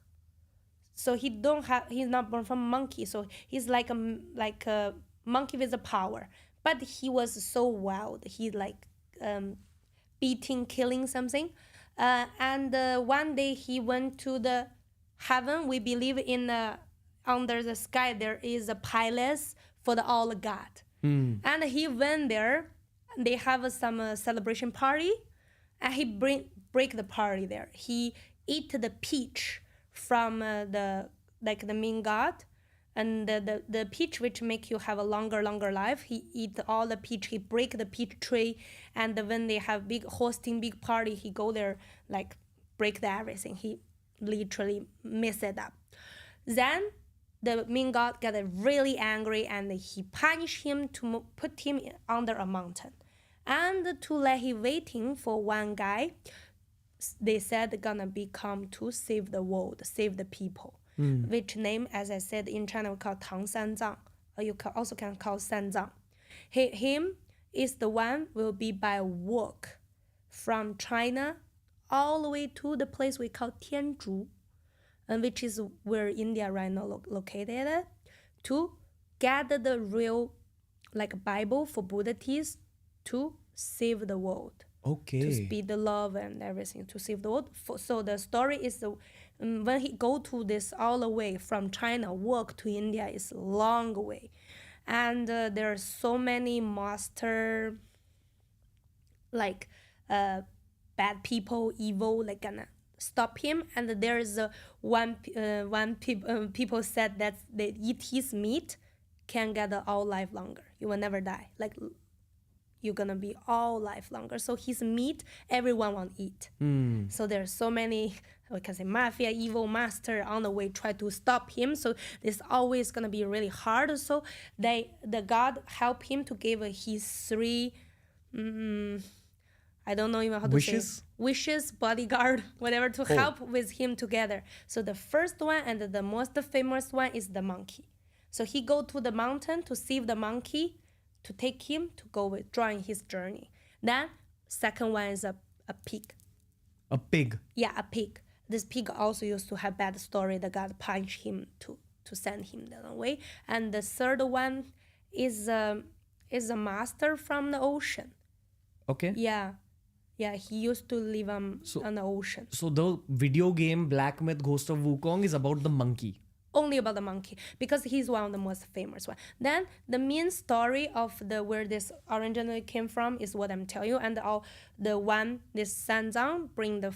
So he's not born from a monkey. So he's like a monkey with a power. But he was so wild. He beating, killing something. And one day he went to the heaven. We believe in under the sky there is a palace for the all god. And he went there. They have some celebration party. And he break the party there. He eat the peach from the main god, and the peach which make you have a longer life. He eat all the peach. He break the peach tree, and when they have hosting big party, he go there break everything. He literally mess it up. Then the main god got really angry, and he punished him to put him under a mountain, and to let him waiting for one guy. They said gonna become to save the world, save the people. Which name, as I said, in China we call Tang Sanzang, or you also can call Sanzang. Him is the one will be by walk from China all the way to the place we call Tianzhu, and which is where India right now located, to gather the real Bible for Buddhists to save the world. Okay. To spread the love and everything, to save the world. So the story is when he go to this all the way from China, walk to India is a long way. And there are so many master, bad people, evil, gonna stop him. And there is people said that they eat his meat can get all life longer. You will never die. You're gonna be all life longer. So his meat, everyone want to eat. So there's so many, we can say mafia, evil master on the way try to stop him. So it's always gonna be really hard. So the God help him to give his three, I don't know even how to say wishes, bodyguard, whatever, to help with him together. So the first one and the most famous one is the monkey. So he go to the mountain to save the monkey, to take him to go with join his journey. Then second one is a pig. A pig. Yeah, a pig. This pig also used to have bad story. The God punished him to send him the long way. And the third one is a master from the ocean. Okay. Yeah, he used to live on the ocean. So the video game Black Myth Ghost of Wukong is about the monkey. Only about the monkey, because he's one of the most famous one. Then the main story of where this originally came from is what I'm telling you, and this Sanzang bring the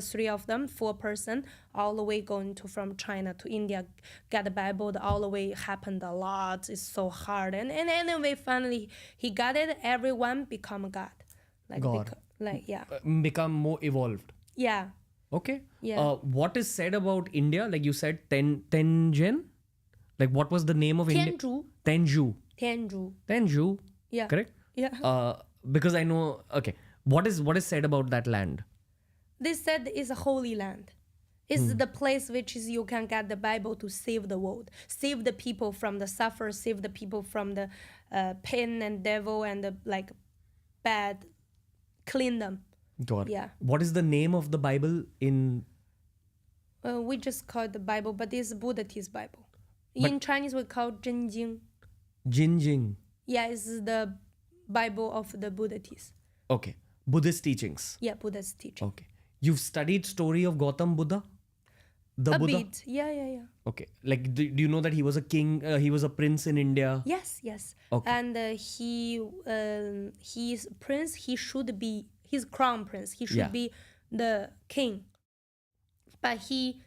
three of them, 4 person, all the way going from China to India, get the Bible. All the way happened a lot. It's so hard, and anyway, finally he got it. Everyone become a god, God. Become more evolved. Yeah. Okay. Yeah. What is said about India? Like you said, Tenjen? What was the name of India? Tianzhu. Tenju. Tianzhu. Tenju. Yeah. Correct? Yeah. Because I know. Okay, what is said about that land? They said it's a holy land. It's the place which is you can get the Bible to save the world, save the people from the suffer, save the people from the pain and devil and the like bad, clean them. Got it. Yeah. What is the name of the Bible in? We just call it the Bible, but it's Buddhist Bible. But- In Chinese, we call it Zhenjing. Jinjing. Yeah, it's the Bible of the Buddhists. Okay, Buddhist teachings. Yeah, Buddha's teaching. Okay, you've studied story of Gautam Buddha. The A Buddha. bit. Yeah. Okay, like do you know that he was a king? He was a prince in India. Yes. Okay. And he's prince. He's crown prince. He should Yeah. be the king. But he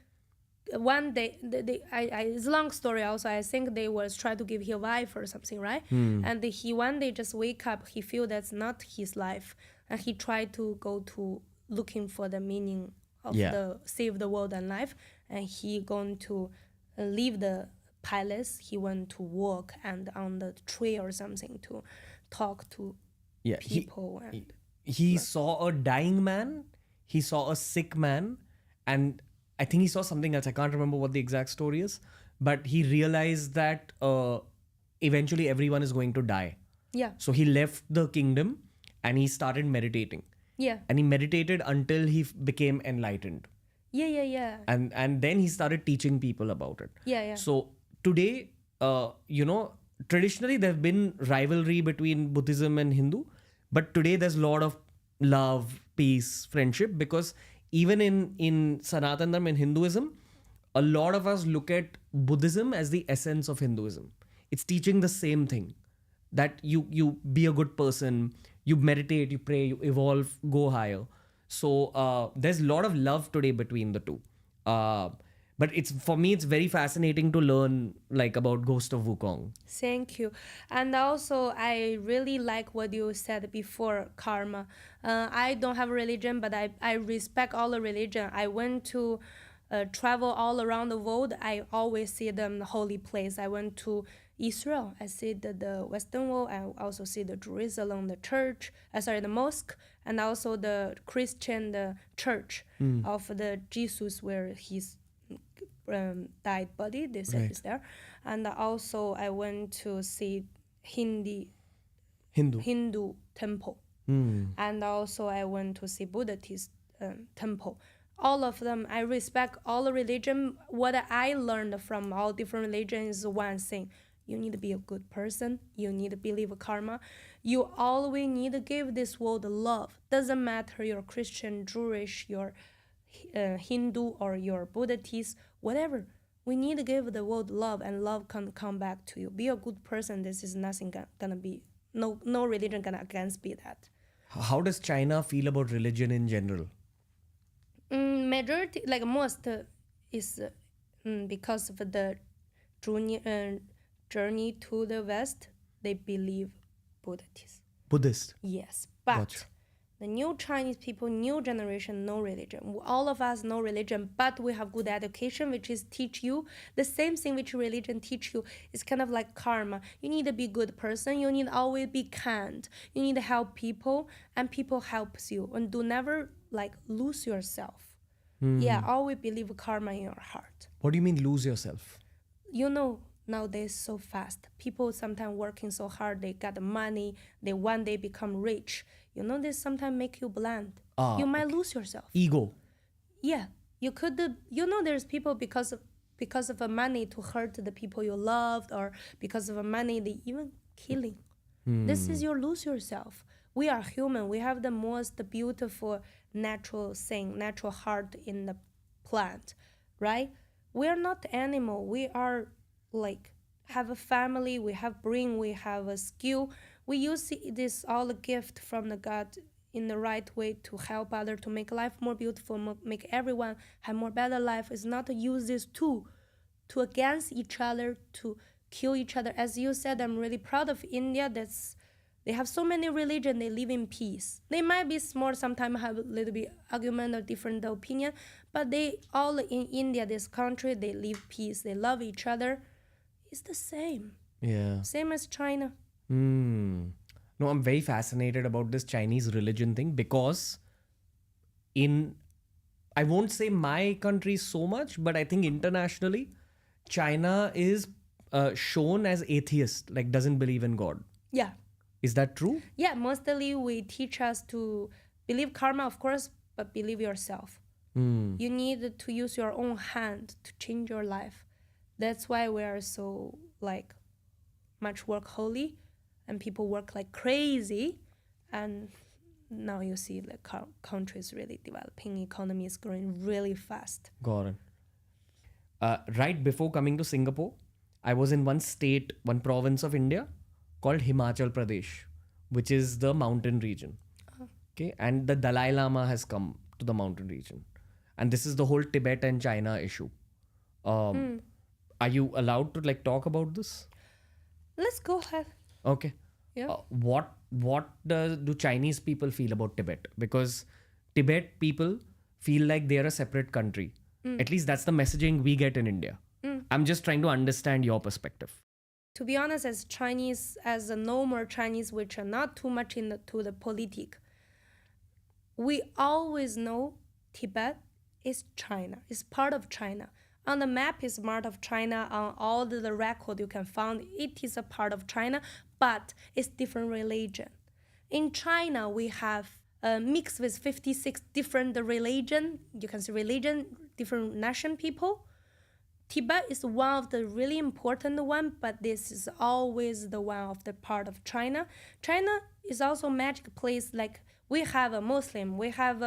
one day, it's a long story. Also, I think they was trying to give him a wife or something, right? And he one day just wake up. He feel that's not his life, and he tried to go to looking for the meaning of Yeah. the save the world and life, and he going to leave the palace. He went to walk and on the tree or something to talk to Yeah, people. he saw a dying man, he saw a sick man, and I think he saw something else. I can't remember what the exact story is, but he realized that eventually everyone is going to die. Yeah. So he left the kingdom and he started meditating. Yeah. And he meditated until he became enlightened. Yeah. And then he started teaching people about it. Yeah. So today, traditionally there have been rivalry between Buddhism and Hindu, but today there's a lot of love, peace, friendship, because even in Sanatan Dharma, in Hinduism, a lot of us look at Buddhism as the essence of Hinduism. It's teaching the same thing, that you be a good person, you meditate, you pray, you evolve, go higher. So there's a lot of love today between the two. But for me, it's very fascinating to learn like about Ghost of Wukong. Thank you. And also, I really like what you said before, karma. I don't have a religion, but I respect all the religion. I went to travel all around the world. I always see them holy place. I went to Israel. I see the Western Wall. I also see the Jerusalem, the church. The mosque, and also the Christian the church of the Jesus where he's died body. They said Right. is there, and also I went to see Hindu temple, and also I went to see Buddhist temple. All of them, I respect all the religion. What I learned from all different religions is one thing: you need to be a good person. You need to believe karma. You always need to give this world love. Doesn't matter you're Christian, Jewish, you're Hindu, or you're Buddhist, whatever. We need to give the world love, and love can come back to you. Be a good person. This is nothing gonna be. No religion gonna against be that. How does China feel about religion in general? Majority, like most, is because of the journey to the West. They believe Buddhist. Buddhist. Yes, but Gotcha. the new Chinese people, new generation, no religion. All of us no religion, but we have good education, which is teach you the same thing which religion teach you. It's kind of like karma. You need to be good person. You need to always be kind. You need to help people, and people helps you. And do never like lose yourself. Yeah, always believe karma in your heart. What do you mean lose yourself? Nowadays so fast. People sometimes working so hard, they got the money, they one day become rich. This sometimes make you blind. You might lose yourself. Ego. Yeah, you could. There's people because of money to hurt the people you loved, or because of money they even killing. This is you lose yourself. We are human. We have the most beautiful natural thing, natural heart in the plant, right? We are not animal. We are like have a family. We have brain. We have a skill. We use this all a gift from the God in the right way to help others, to make life more beautiful, make everyone have more better life. It's not to use this tool to against each other, to kill each other. As you said, I'm really proud of India. They have so many religions, they live in peace. They might be small, sometimes have a little bit argument or different opinion, but they all in India, this country, they live peace, they love each other. It's the same. Yeah. Same as China. No, I'm very fascinated about this Chinese religion thing because in, I won't say my country so much, but I think internationally, China is shown as atheist, like doesn't believe in God. Yeah. Is that true? Yeah, mostly we teach us to believe karma, of course, but believe yourself. You need to use your own hand to change your life. That's why we are so like much work holy, and people work like crazy. And now you see the country is really developing, economy is growing really fast. Got it. Right before coming to Singapore, I was in one state, one province of India called Himachal Pradesh, which is the mountain region. Okay, and the Dalai Lama has come to the mountain region, and this is the whole Tibet and China issue. Are you allowed to like talk about this? Let's go ahead. Okay. Yeah. What do Chinese people feel about Tibet? Because Tibet people feel like they are a separate country. At least that's the messaging we get in India. I'm just trying to understand your perspective. To be honest, as Chinese, as a normal Chinese, which are not too much into the politic, we always know Tibet is China, is part of China. On the map is part of China, on all the record you can find, it is a part of China, but it's different religion. In China, we have mixed with 56 different religion, you can say religion, different nation people. Tibet is one of the really important one, but this is always the one of the part of China. China is also a magic place. Like we have a Muslim, we have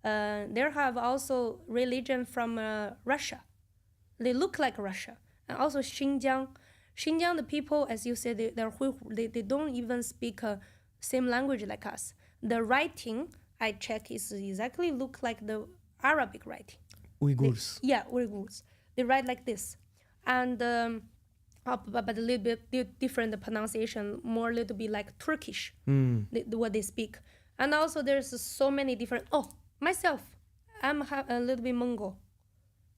there have also religion from Russia. They look like Russia, and also Xinjiang. Xinjiang, the people, as you said, they don't even speak same language like us. The writing I check is exactly look like the Arabic writing. Uyghurs. Uyghurs. They write like this, and but a little bit different pronunciation, more a little bit like Turkish, what they speak. And also there's so many different. Oh, myself, I'm a little bit Mongol.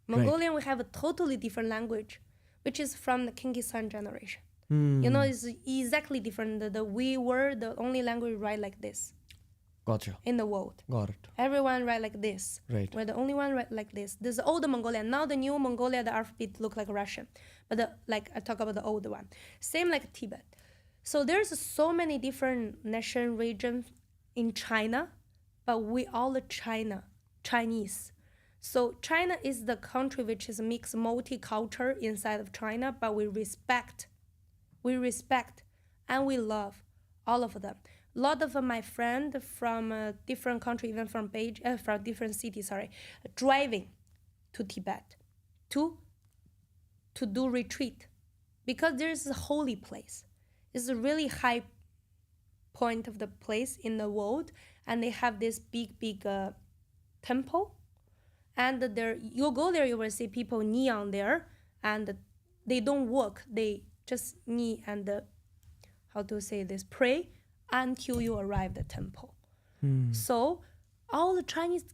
Mongolian, we have a totally different language, which is from the Genghis Khan generation. You know, it's exactly different. We were the only language write like this. Gotcha. In the world. Got it. Everyone write like this. Right. We're the only one write like this. This is the old Mongolian. Now the new Mongolia, the alphabet look like Russian. But like I talk about the old one. Same like Tibet. So there's so many different nation regions in China, but we all are Chinese. So China is the country which is mixed multicultural inside of China, but we respect, and we love all of them. A lot of my friends from different countries, even from from different cities, driving to Tibet to do retreat, because there is a holy place. It's a really high point of the place in the world, and they have this big temple. And there, you go there, you will see people knee on there, and they don't walk. They just knee and pray until you arrive at the temple. So all the Chinese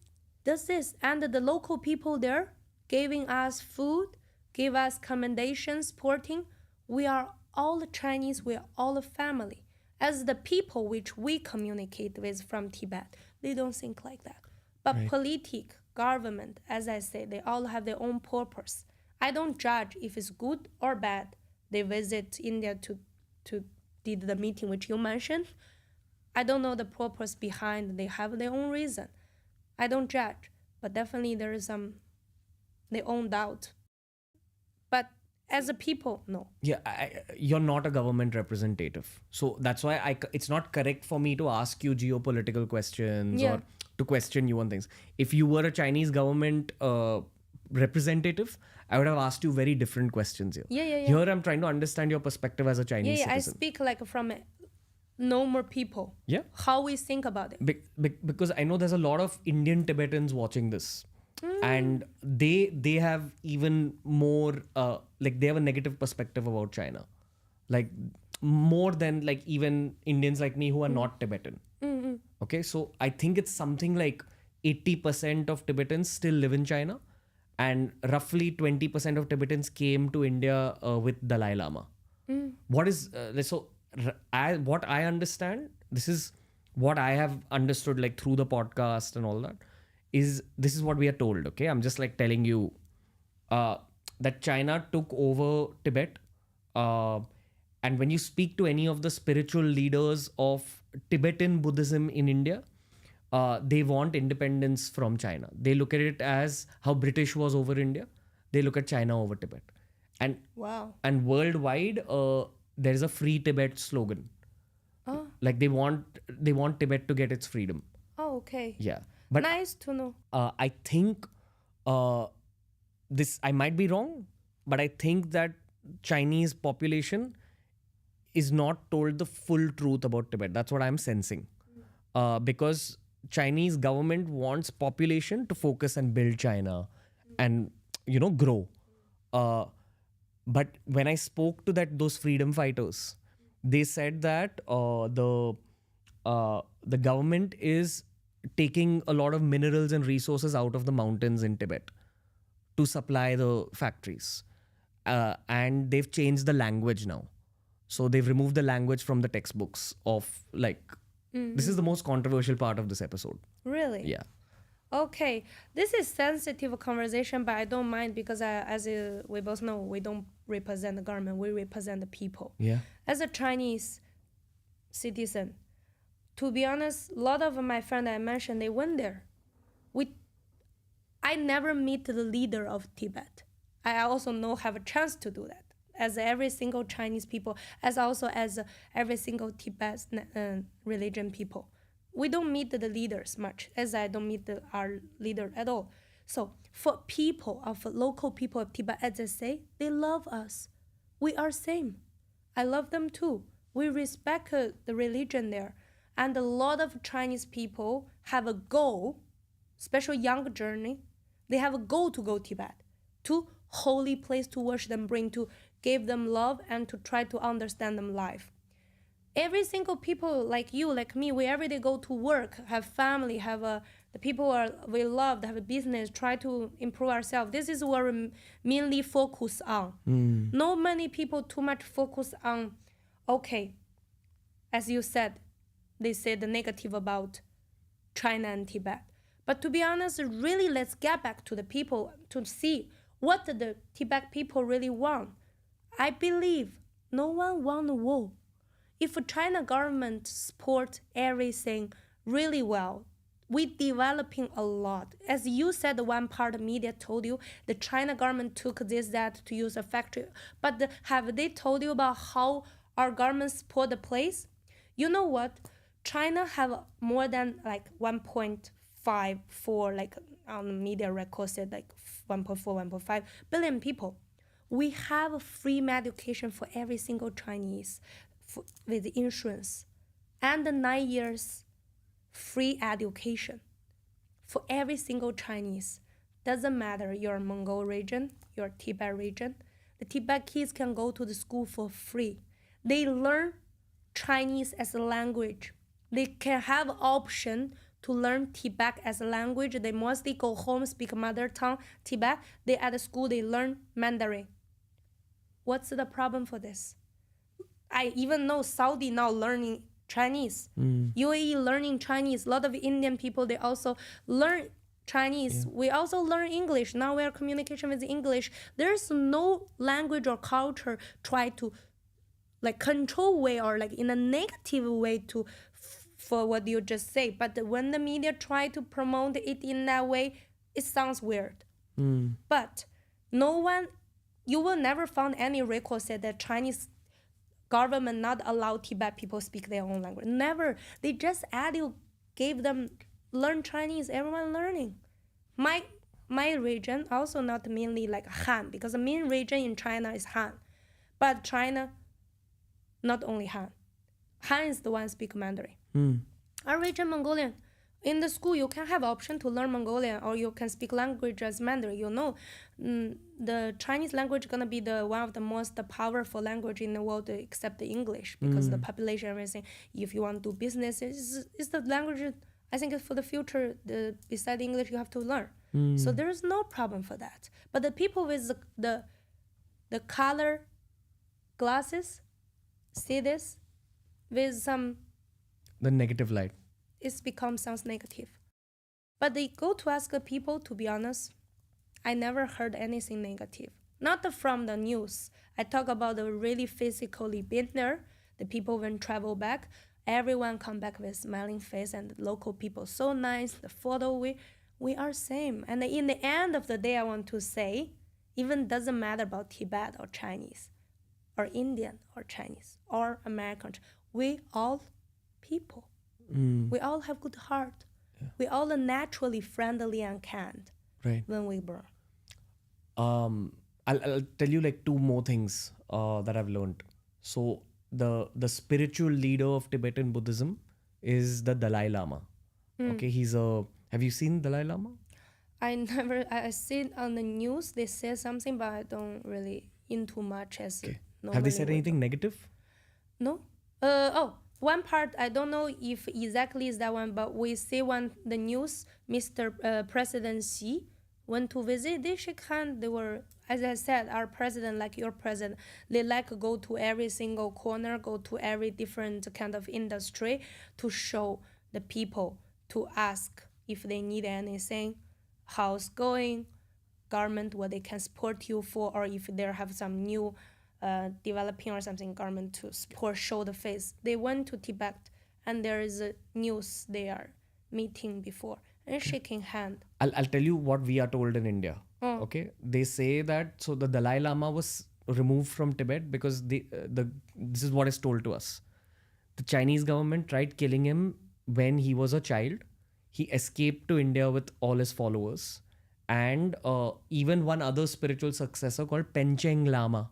does this, and the local people there giving us food, give us commendations, supporting. We are all the Chinese. We are all a family. As the people which we communicate with from Tibet, they don't think like that. But right. Government, as I say, they all have their own purpose. I don't judge if it's good or bad. They visit India to did the meeting which you mentioned. I don't know the purpose behind. They have their own reason. I don't judge, but definitely there is their own doubt. But as a people, no. Yeah, you're not a government representative. So that's why it's not correct for me to ask you geopolitical questions or to question you on things. If you were a Chinese government representative, I would have asked you very different questions here. Yeah. Here I'm trying to understand your perspective as a Chinese citizen. I speak like from normal people. Yeah. How we think about it. Because I know there's a lot of Indian Tibetans watching this. And they have even more they have a negative perspective about China, like more than like even Indians like me who are not Tibetan. Okay, so I think it's something like 80% of Tibetans still live in China, and roughly 20% of Tibetans came to India with Dalai Lama. What is so what I understand, this is what I have understood, like through the podcast and all that, is this is what we are told. Okay, I'm just like telling you uh, that China took over Tibet, uh, and when you speak to any of the spiritual leaders of Tibetan Buddhism in India, they want independence from China. They look at it as how British was over India. They look at China over Tibet, and Wow. and worldwide, there is a free Tibet slogan. Oh, Like they want Tibet to get its freedom. oh, okay. Yeah, but Nice to know. I think uh, this, I might be wrong, but I think that Chinese population is not told the full truth about Tibet. That's what I'm sensing, because Chinese government wants population to focus and build China, and grow. Uh, but when I spoke to those freedom fighters, they said that the government is taking a lot of minerals and resources out of the mountains in Tibet to supply the factories, and they've changed the language now. So they've removed the language from the textbooks of like. This is the most controversial part of this episode. Really? Yeah. Okay, this is sensitive conversation, but I don't mind because we both know, we don't represent the government, we represent the people. Yeah. As a Chinese citizen, to be honest, a lot of my friends I mentioned, they went there. I never meet the leader of Tibet. I also have a chance to do that. As every single Chinese people, as every single Tibet religion people. We don't meet the leaders much, as I don't meet our leader at all. So for local people of Tibet, as I say, they love us. We are same. I love them too. We respect the religion there. And a lot of Chinese people have a goal, especially young journey. They have a goal to go Tibet, to holy place to worship them, bring to give them love and to try to understand them life. Every single people like you, like me, we every day go to work, have family, the people we love, have a business, try to improve ourselves. This is what we mainly focus on. Not many people too much focus on, okay, as you said, they say the negative about China and Tibet. But to be honest, really, let's get back to the people to see what the Tibet people really want. I believe no one wants a war. If China government support everything really well, we developing a lot. As you said, one part of media told you the China government took that to use a factory. But have they told you about how our government support the place? You know what? China have more than like 1.54, like on the media record said like 1.4, 1.5 billion people. We have free education for every single Chinese with insurance, and 9 years free education for every single Chinese. Doesn't matter your Mongol region, your Tibet region. The Tibet kids can go to the school for free. They learn Chinese as a language. They can have option to learn Tibet as a language. They mostly go home, speak mother tongue, Tibet. They at the school, they learn Mandarin. What's the problem for this? I even know Saudi now learning Chinese. UAE learning Chinese. A lot of Indian people, they also learn Chinese. Yeah. We also learn English. Now we are communication with English. There's no language or culture try to like control way or like in a negative way to for what you just say. But when the media try to promote it in that way, it sounds weird. But no one, you will never find any record said that Chinese government not allow Tibet people speak their own language. Never. They just gave them learn Chinese. Everyone learning. My region also not mainly like Han, because the main region in China is Han, but China not only Han. Han is the one speak Mandarin. Our region Mongolian. In the school, you can have option to learn Mongolian or you can speak language as Mandarin. You know, the Chinese language is going to be one of the most powerful language in the world except the English because the population and everything. If you want to do business, it's the language, I think for the future, beside English, you have to learn. So there is no problem for that. But the people with the color glasses, see this? with some, The negative light. it's become sounds negative. But they go to ask the people, to be honest, I never heard anything negative. Not from the news. I talk about the really physically been there. The people when travel back, everyone come back with smiling face and the local people so nice. The photo we are same. And in the end of the day, I want to say, even doesn't matter about Tibet or Chinese, or Indian or Chinese or American. We all people. We all have good heart. We all are naturally friendly and kind Right. when we born. I'll tell you like two more things that I've learned. So the spiritual leader of Tibetan Buddhism is the Dalai Lama. Okay, have you seen Dalai Lama? I seen on the news they say something, but I don't really into much as Have normally they said we anything negative? No. One part I don't know if exactly is that one, but we see one the news. Mr. President Xi went to visit. They shake hand. They were, as I said, our president, like your president, they like go to every single corner, go to every different kind of industry to show the people, to ask if they need anything, how's going, government what they can support you for, or if they have some new developing or something government to support, show the face. They went to Tibet and there is a news they are meeting before and shaking hand. I'll tell you what we are told in India. Okay, they say that so the Dalai Lama was removed from Tibet because this is what is told to us. The Chinese government tried killing him when he was a child. He escaped to India with all his followers, and even one other spiritual successor called Pencheng Lama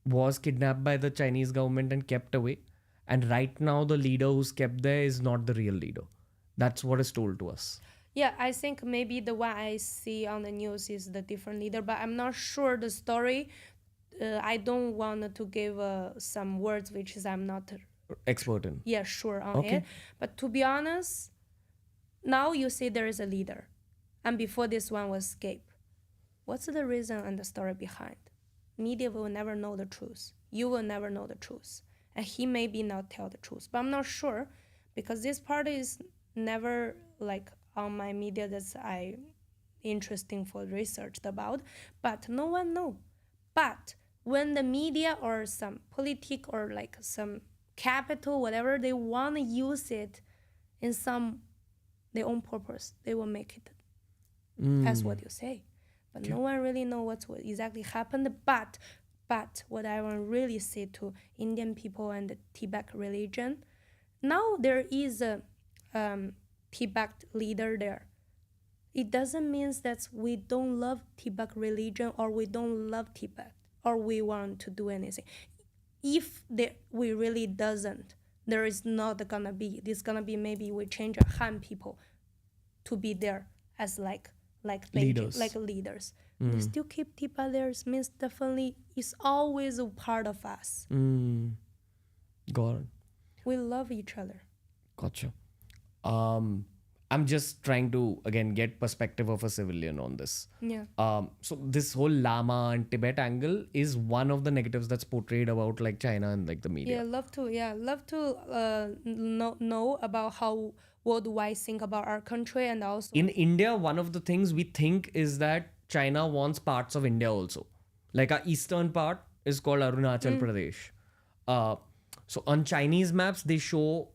was kidnapped by the Chinese government and kept away. And right now, the leader who's kept there is not the real leader. That's what is told to us. Yeah, I think maybe the one I see on the news is the different leader, but I'm not sure the story. I don't want to give some words which is I'm not Expert in. sure on Okay. it. But to be honest, now you see there is a leader, and before this one was escape. What's the reason and the story behind? Media will never know the truth. You will never know the truth. And he maybe not tell the truth. But I'm not sure because this part is never like on my media that's I interesting for researched about. But no one know. But when the media or some politic or like some capital, whatever, they want to use it in some their own purpose, they will make it as what you say. But no one really know what exactly happened. But what I want to really say to Indian people and the Tibet religion, now there is a Tibet leader there. It doesn't mean that we don't love Tibet religion or we don't love Tibet or we want to do anything. If we really doesn't, there is not gonna be. This gonna be maybe we change our Han people to be there as like Leaders. like leaders. We still keep Tibet there. Means definitely it's always a part of us. Got it. We love each other. Gotcha. I'm just trying to again get perspective of a civilian on this. Yeah. So this whole Lama and Tibet angle is one of the negatives that's portrayed about like China and like the media. Yeah, love to know about how what do I think about our country and also In India, one of the things we think is that China wants parts of India also. Like our eastern part is called Arunachal Pradesh. So on Chinese maps, they show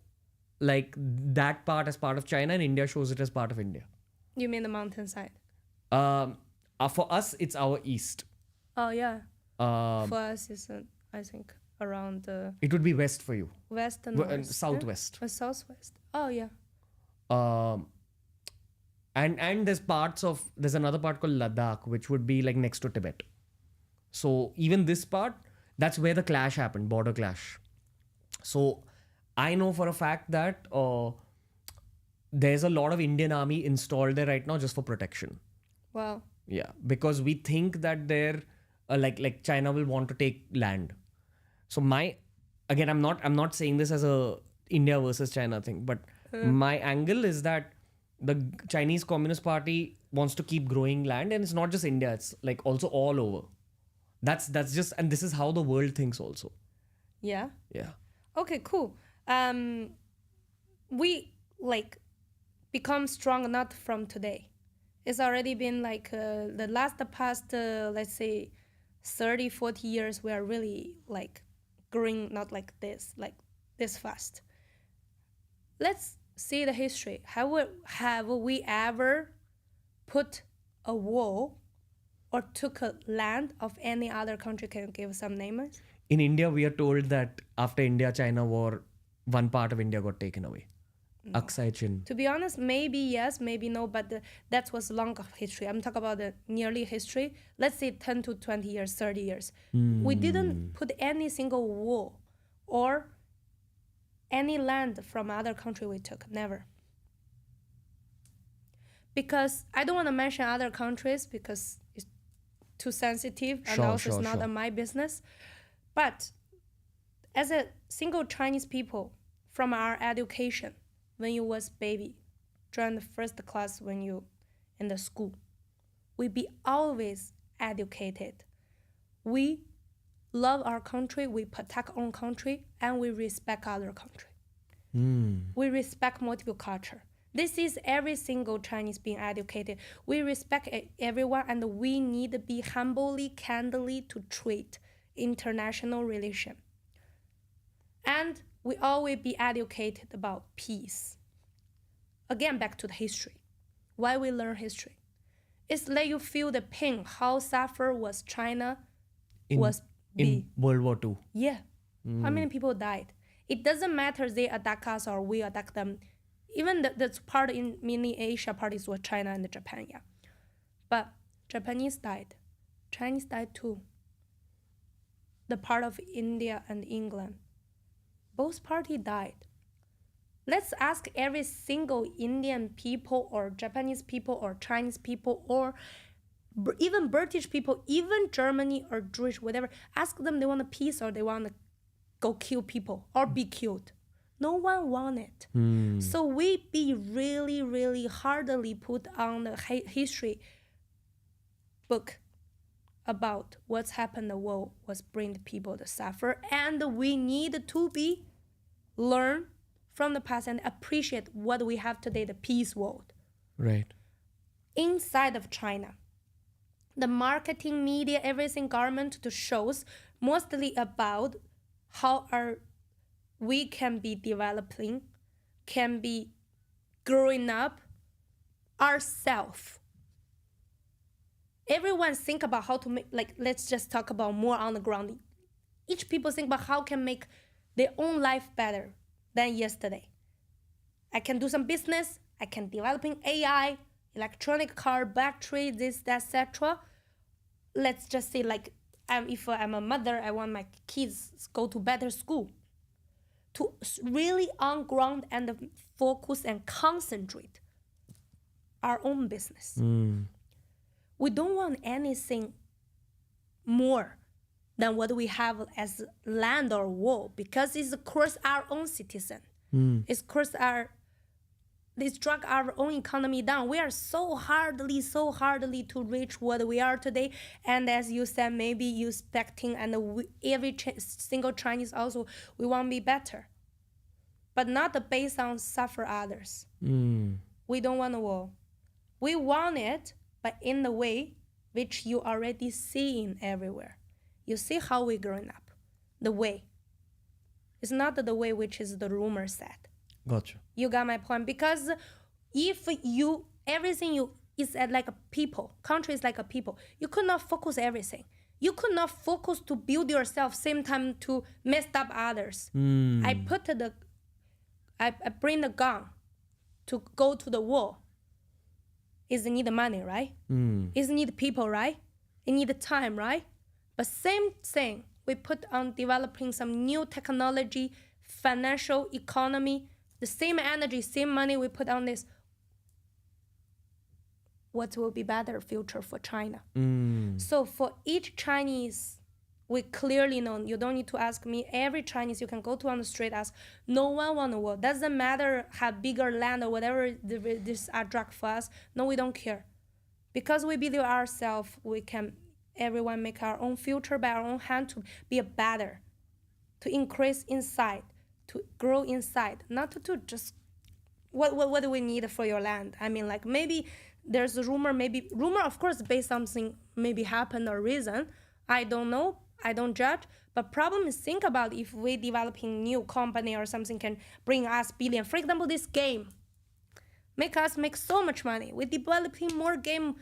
like that part as part of China and India shows it as part of India. You mean the mountainside? For us, it's our east. Oh yeah. Um, For us, it's I think around the it would be west for you. west and And north. southwest. Southwest. Oh yeah. And there's another part called Ladakh, which would be like next to Tibet. So even this part, that's where the clash happened, border clash. So I know for a fact that there's a lot of Indian army installed there right now just for protection. Wow. Yeah, because we think that they're like China will want to take land. So I'm not saying this as a India versus China thing, but my angle is that the Chinese Communist Party wants to keep growing land, and it's not just India; it's like also all over. That's just, and this is how the world thinks also. Yeah. Yeah. Okay, cool. We like become strong not from today. It's already been like the last past, let's say, 30, 40 years, we are really like growing not like this fast. Let's see the history. Have we ever put a wall or took a land of any other country? Can you give some names? In India, we are told that after India-China war, one part of India got taken away. Aksai Chin. To be honest, maybe yes, maybe no, but that was long history. I'm talking about the nearly history. Let's say 10 to 20 years, 30 years. We didn't put any single wall or any land from other country we took. Never. Because I don't want to mention other countries because it's too sensitive and also it's not my business. But as a single Chinese people, from our education, when you was baby, join the first class when you in the school, we be always educated. We love our country, we protect our own country, and we respect other country. We respect multiple culture. This is every single Chinese being educated. We respect everyone, and we need to be humbly, candidly to treat international relation. And we always be educated about peace. Again, back to the history. Why we learn history? It's let you feel the pain, how suffer was China in World War II. Yeah. How many people died? It doesn't matter they attack us or we attack them. Even that's part in mini Asia parties were China and Japan, yeah. But Japanese died. Chinese died too. The part of India and England. Both parties died. Let's ask every single Indian people or Japanese people or Chinese people or even British people, even Germany or Jewish, whatever. Ask them they want a peace or they want to go kill people or be killed. No one want it. So we be really, really hardly put on the history book about what's happened. The war was bring the people to suffer, and we need to be learn from the past and appreciate what we have today, the peace world. Right. Inside of China, the marketing, media, everything, government to shows mostly about how we can be developing, can be growing up ourselves. Everyone think about how to make, like, let's just talk about more on the ground. Each people think about how can make their own life better than yesterday. I can do some business, I can developing AI, electronic car, battery, this, that, etc. Let's just say like, if I'm a mother, I want my kids go to better school. To really on ground and focus and concentrate our own business. We don't want anything more than what we have as land or wall because it's across our own citizen. It's across this drag our own economy down. We are so hardly to reach what we are today. And as you said, maybe you expecting and every single Chinese also, we want to be better. But not based on suffer others. We don't want a war. We want it, but in the way which you already seeing everywhere. You see how we growing up. The way. It's not the way which is the rumor said. Gotcha. You got my point. Because if everything is like a people, country is like a people, you could not focus everything. You could not focus to build yourself, same time to mess up others. I bring the gun to go to the war. It need money, right? It need people, right? It need time, right? But same thing, we put on developing some new technology, financial economy, the same energy, same money we put on this. What will be better future for China? So for each Chinese, we clearly know, you don't need to ask me, every Chinese, you can go to on the street, ask, no one want to war. Doesn't matter have bigger land or whatever this are drug for us. No, we don't care. Because we believe ourselves, we can, everyone make our own future by our own hand to be a better, to increase inside, to grow inside, not to just what do we need for your land? I mean, like maybe there's a rumor, of course, based on something maybe happened or reason. I don't know. I don't judge. But problem is, think about if we developing new company or something can bring us billion. For example, this game make us make so much money. We developing more game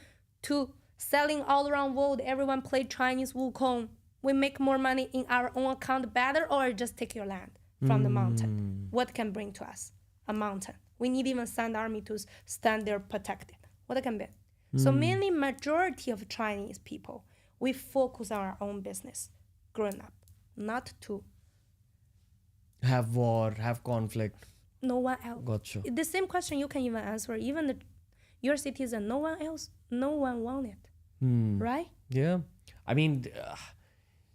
to selling all around world. Everyone play Chinese Wukong. We make more money in our own account better, or just take your land from the mountain. What can bring to us? A mountain. We need even send army to stand there protected. What can be? So mainly majority of Chinese people, we focus on our own business, growing up, not to Have war, have conflict. no one else. Gotcha. The same question you can even answer. Even your citizen, no one else, no one want it, right? Yeah. I mean,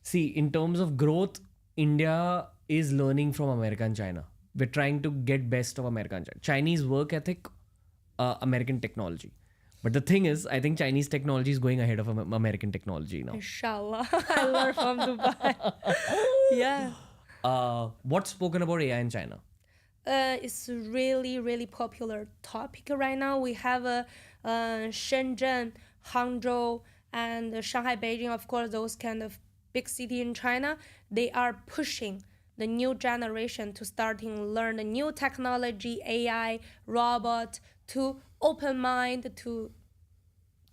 see, in terms of growth, India is learning from America and China. We're trying to get best of America and China. Chinese work ethic, American technology. But the thing is, I think Chinese technology is going ahead of American technology now. Inshallah, I learned from Dubai. Yeah. What's spoken about AI in China? It's really, really popular topic right now. We have Shenzhen, Hangzhou, and Shanghai, Beijing, of course, those kind of big city in China. They are pushing the new generation to starting learn the new technology, AI, robot, to open mind, to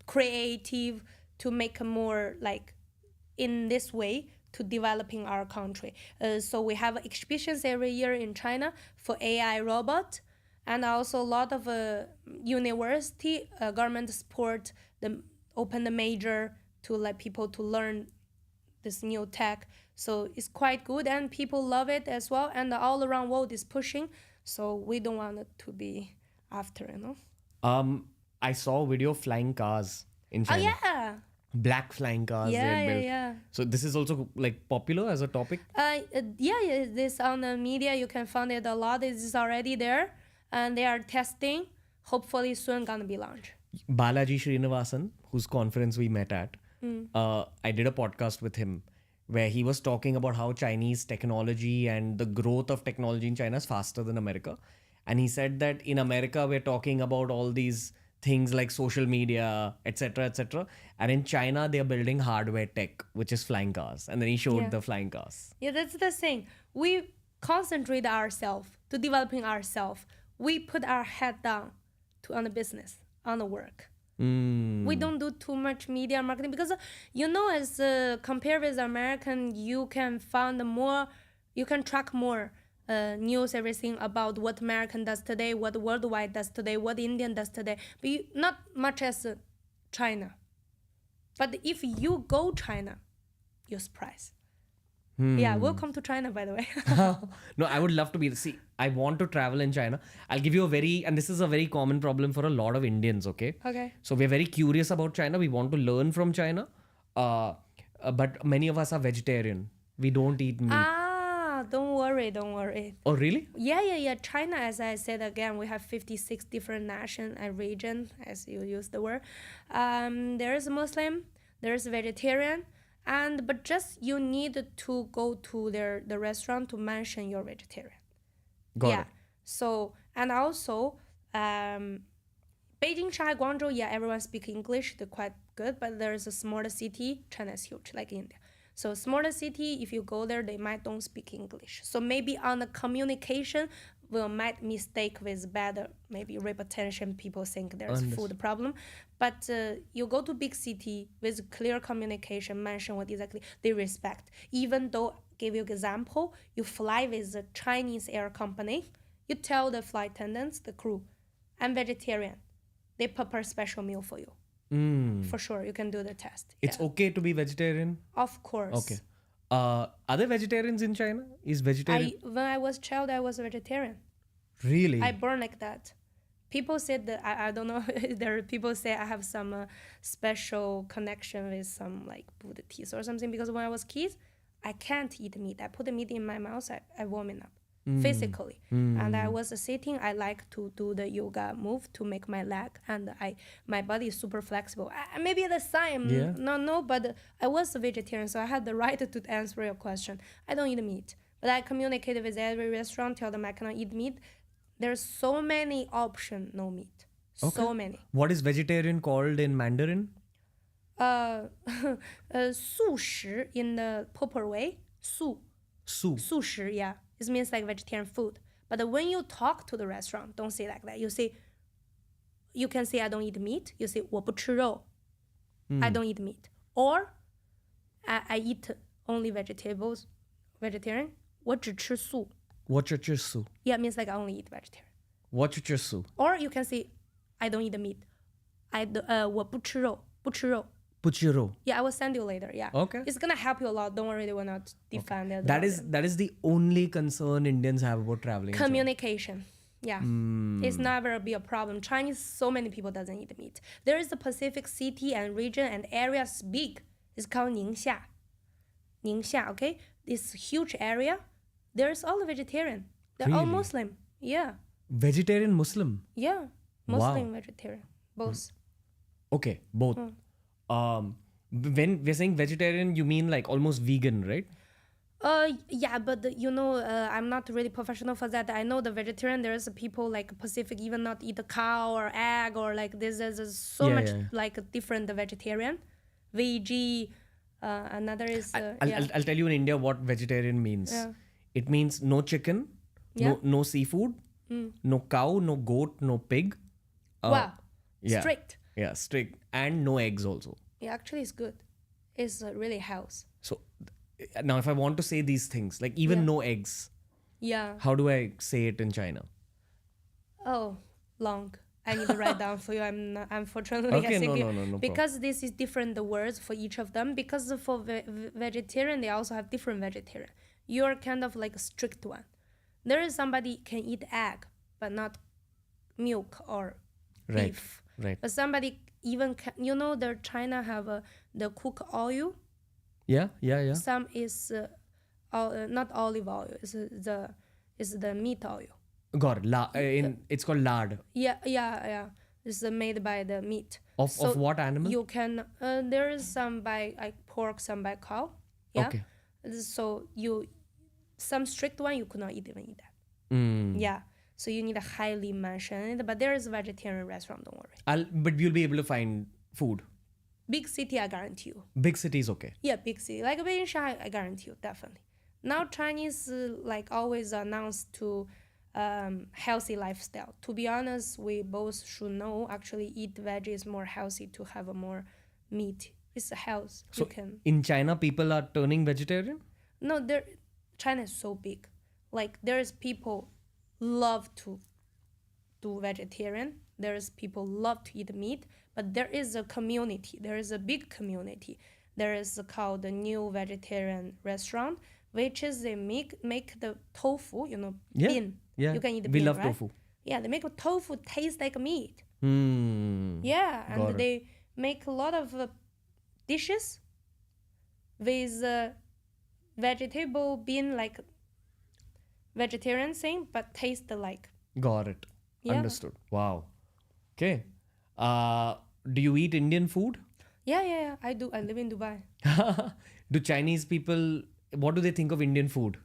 creative, to make a more like in this way to developing our country. So we have exhibitions every year in China for AI robot, and also a lot of university government support the open the major to let people to learn this new tech. So it's quite good and people love it as well, and the all around world is pushing, so we don't want it to be after, you know. I saw a video of flying cars in Oh China. yeah. Black flying cars they had built. Yeah. So this is also like popular as a topic. Yeah, this on the media you can find it a lot. It is already there, and they are testing. Hopefully soon gonna be launched. Balaji Srinivasan, whose conference we met at, I did a podcast with him where he was talking about how Chinese technology and the growth of technology in China is faster than America. And he said that in America, we're talking about all these things like social media, etc., etc. And in China, they're building hardware tech, which is flying cars. And then he showed the flying cars. Yeah, that's the thing. We concentrate ourselves to developing ourselves. We put our head down on the business, on the work. We don't do too much media marketing because, you know, as compared with American, you can find more, you can track more news, everything about what American does today, what worldwide does today, what Indian does today, but not much as China. But if you go China, you're surprised. Yeah, welcome to China, by the way. No, I would love to be. See, I want to travel in China. I'll give you and this is a very common problem for a lot of Indians, okay? Okay. So we're very curious about China. We want to learn from China. But many of us are vegetarian. We don't eat meat. Don't worry. Oh, really? Yeah. China, as I said again, we have 56 different nations and regions, as you use the word. There is Muslim, there is vegetarian, but just you need to go to the restaurant to mention you're vegetarian. Got it. So, and also, Beijing, Shanghai, Guangzhou, everyone speaks English, they're quite good, but there's a smaller city, China is huge, like India. So smaller city, if you go there, they might don't speak English. So maybe on the communication, we might mistake with better, maybe reputation, people think there's food problem. But you go to big city with clear communication, mention what exactly they respect. Even though, give you example, you fly with a Chinese air company, you tell the flight attendants, the crew, I'm vegetarian. They prepare special meal for you. For sure, you can do the test. It's okay to be vegetarian? Of course. Okay. Are there vegetarians in China? Is vegetarian? When I was child, I was a vegetarian. Really? I born like that. People said that, I don't know, there are people say I have some special connection with some like Buddhist or something, because when I was kid, I can't eat meat. I put the meat in my mouth, I warm it up. Physically, and I was sitting. I like to do the yoga move to make my leg, and my body is super flexible. Maybe the sign, no, but I was a vegetarian, so I had the right to answer your question. I don't eat meat, But I communicated with every restaurant, tell them I cannot eat meat. There's so many options, no meat. So many. What is vegetarian called in Mandarin? 素食 in the proper way. 素 Su. 素食, yeah. It means like vegetarian food. But when you talk to the restaurant, don't say like that. You can say I don't eat meat. You say 我不吃肉. I don't eat meat. Or I eat only vegetables, vegetarian. 我只吃素. What su? Yeah, it means like I only eat vegetarian. What su? Or you can say I don't eat meat. 我不吃肉, 不吃肉. Puchiro. Yeah, I will send you later. Yeah. Okay. It's gonna help you a lot. Don't worry, they will not defend it. That is the only concern Indians have about traveling. Communication. Yeah. It's never be a problem. Chinese, so many people doesn't eat meat. There is a Pacific city and region and areas big. It's called Ningxia. Ningxia, okay? This huge area. There's all vegetarian. They're all Really? Muslim. Yeah. Vegetarian Muslim. Yeah. Muslim, vegetarian. Both. Okay, both. When we're saying vegetarian, you mean like almost vegan, right? Yeah, but I'm not really professional for that. I know the vegetarian, there's people like Pacific even not eat a cow or egg or like this. There's so much like different vegetarian, veggie. Another is I'll tell you in India what vegetarian means. Yeah. It means no chicken, no seafood, no cow, no goat, no pig. Wow, yeah. strict. Yeah, strict, and no eggs also. Yeah, actually, it's good. It's really health. So now, if I want to say these things, like even no eggs, Yeah. how do I say it in China? Oh, long. I need to write down for you. I'm not, unfortunately. Okay, I think no problem. because this is different the words for each of them. Because for vegetarian, they also have different vegetarian. You're kind of like a strict one. There is somebody can eat egg, but not milk or beef. Right. But somebody even can, the China have the cook oil. Yeah. Some is not olive oil. It's the meat oil. Got it. It's called lard. Yeah. It's made by the meat. Of what animal? You can. There is some by pork, some by cow. Yeah. Okay. So some strict one you could not even eat that. Yeah. So you need to highly mention it. But there is a vegetarian restaurant. Don't worry. But you'll be able to find food. Big city, I guarantee you. Big cities, okay. Yeah, big city. Like in Shanghai, I guarantee you, definitely. Now Chinese like always announce to healthy lifestyle. To be honest, we both should know actually eat veg is more healthy to have a more meat. It's a health. So in China, people are turning vegetarian? No, China is so big. Like there's people love to do vegetarian. There's people love to eat meat, but there is a community. There is a big community. There is called the New Vegetarian Restaurant, which is they make the tofu, bean. Yeah. You can eat the we bean, love right? tofu. Yeah, they make tofu taste like meat. Yeah, and they make a lot of dishes with vegetable bean like vegetarian thing, but taste like. Got it. Yeah. Understood. Wow. Okay. Do you eat Indian food? Yeah, I do. I live in Dubai. Do Chinese people, what do they think of Indian food?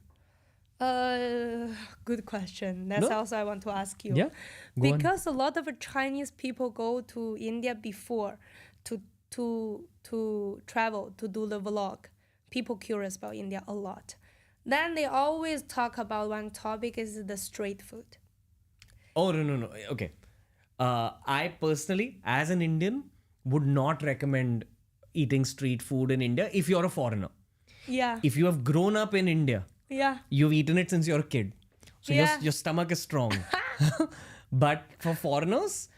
Good question. That's also I want to ask you. Yeah. Because a lot of Chinese people go to India before to travel, to do the vlog. People curious about India a lot. Then they always talk about one topic is the street food. Oh, no. Okay. I personally, as an Indian, would not recommend eating street food in India if you're a foreigner. Yeah. If you have grown up in India, you've eaten it since you're a kid. So your stomach is strong. But for foreigners,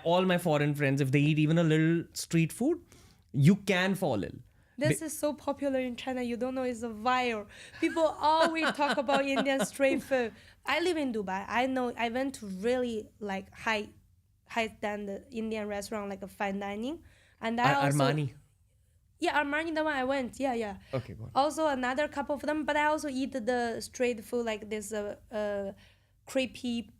all my foreign friends, if they eat even a little street food, you can fall ill. This is so popular in China. You don't know it's a viral. People always talk about Indian street food. I live in Dubai. I know I went to really like high standard Indian restaurant, like a fine dining. And I also, Armani. Yeah, Armani, the one I went. Yeah. Okay, go on. Also another couple of them, but I also eat the street food like this crispy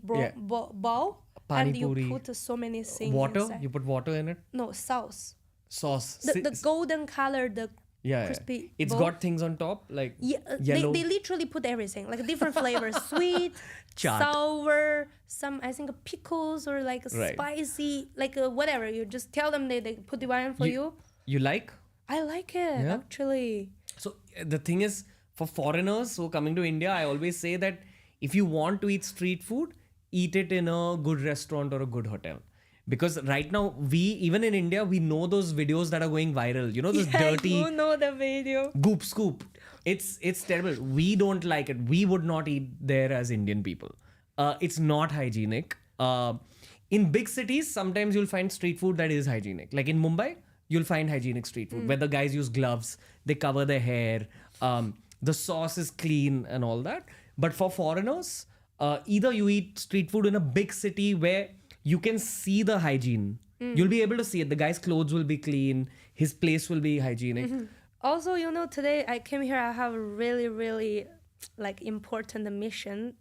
ball. Pani and you puri. put so many things Water? inside. You put water in it? No, sauce. Sauce. The golden color, the Yeah, crispy. it's bowl. got things on top like Yeah, yellow. they literally put everything, like different flavors, sweet, Chaat. sour, some I think pickles or like Right. spicy, like whatever. You just tell them they put the wine for you. You like? I like it Yeah? actually. So the thing is, for foreigners who are coming to India, I always say that if you want to eat street food, eat it in a good restaurant or a good hotel. Because right now, even in India, we know those videos that are going viral. You know, those dirty You know the video. goop scoop. It's terrible. We don't like it. We would not eat there as Indian people. It's not hygienic. In big cities, sometimes you'll find street food that is hygienic. Like in Mumbai, you'll find hygienic street food where the guys use gloves, they cover their hair, the sauce is clean and all that. But for foreigners, either you eat street food in a big city where you can see the hygiene. You'll be able to see it. The guy's clothes will be clean. His place will be hygienic. Also, you know, today I came here. I have a really, really like important mission.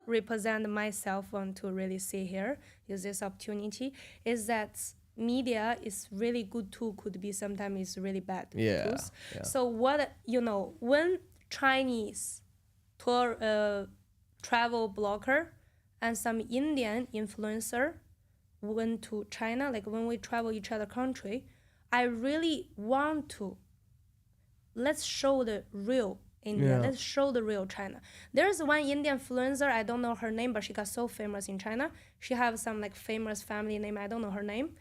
Represent myself, want to really see here. Use this opportunity. Is that media is really good tool. Could be sometimes it's really bad tools. Yeah. So what you know when Chinese tour travel blogger and some Indian influencer went to China, like when we travel each other country, I really want to let's show the real India. Yeah. Let's show the real China. There's one Indian influencer, I don't know her name, but she got so famous in China. She have some like famous family name, I don't know her name,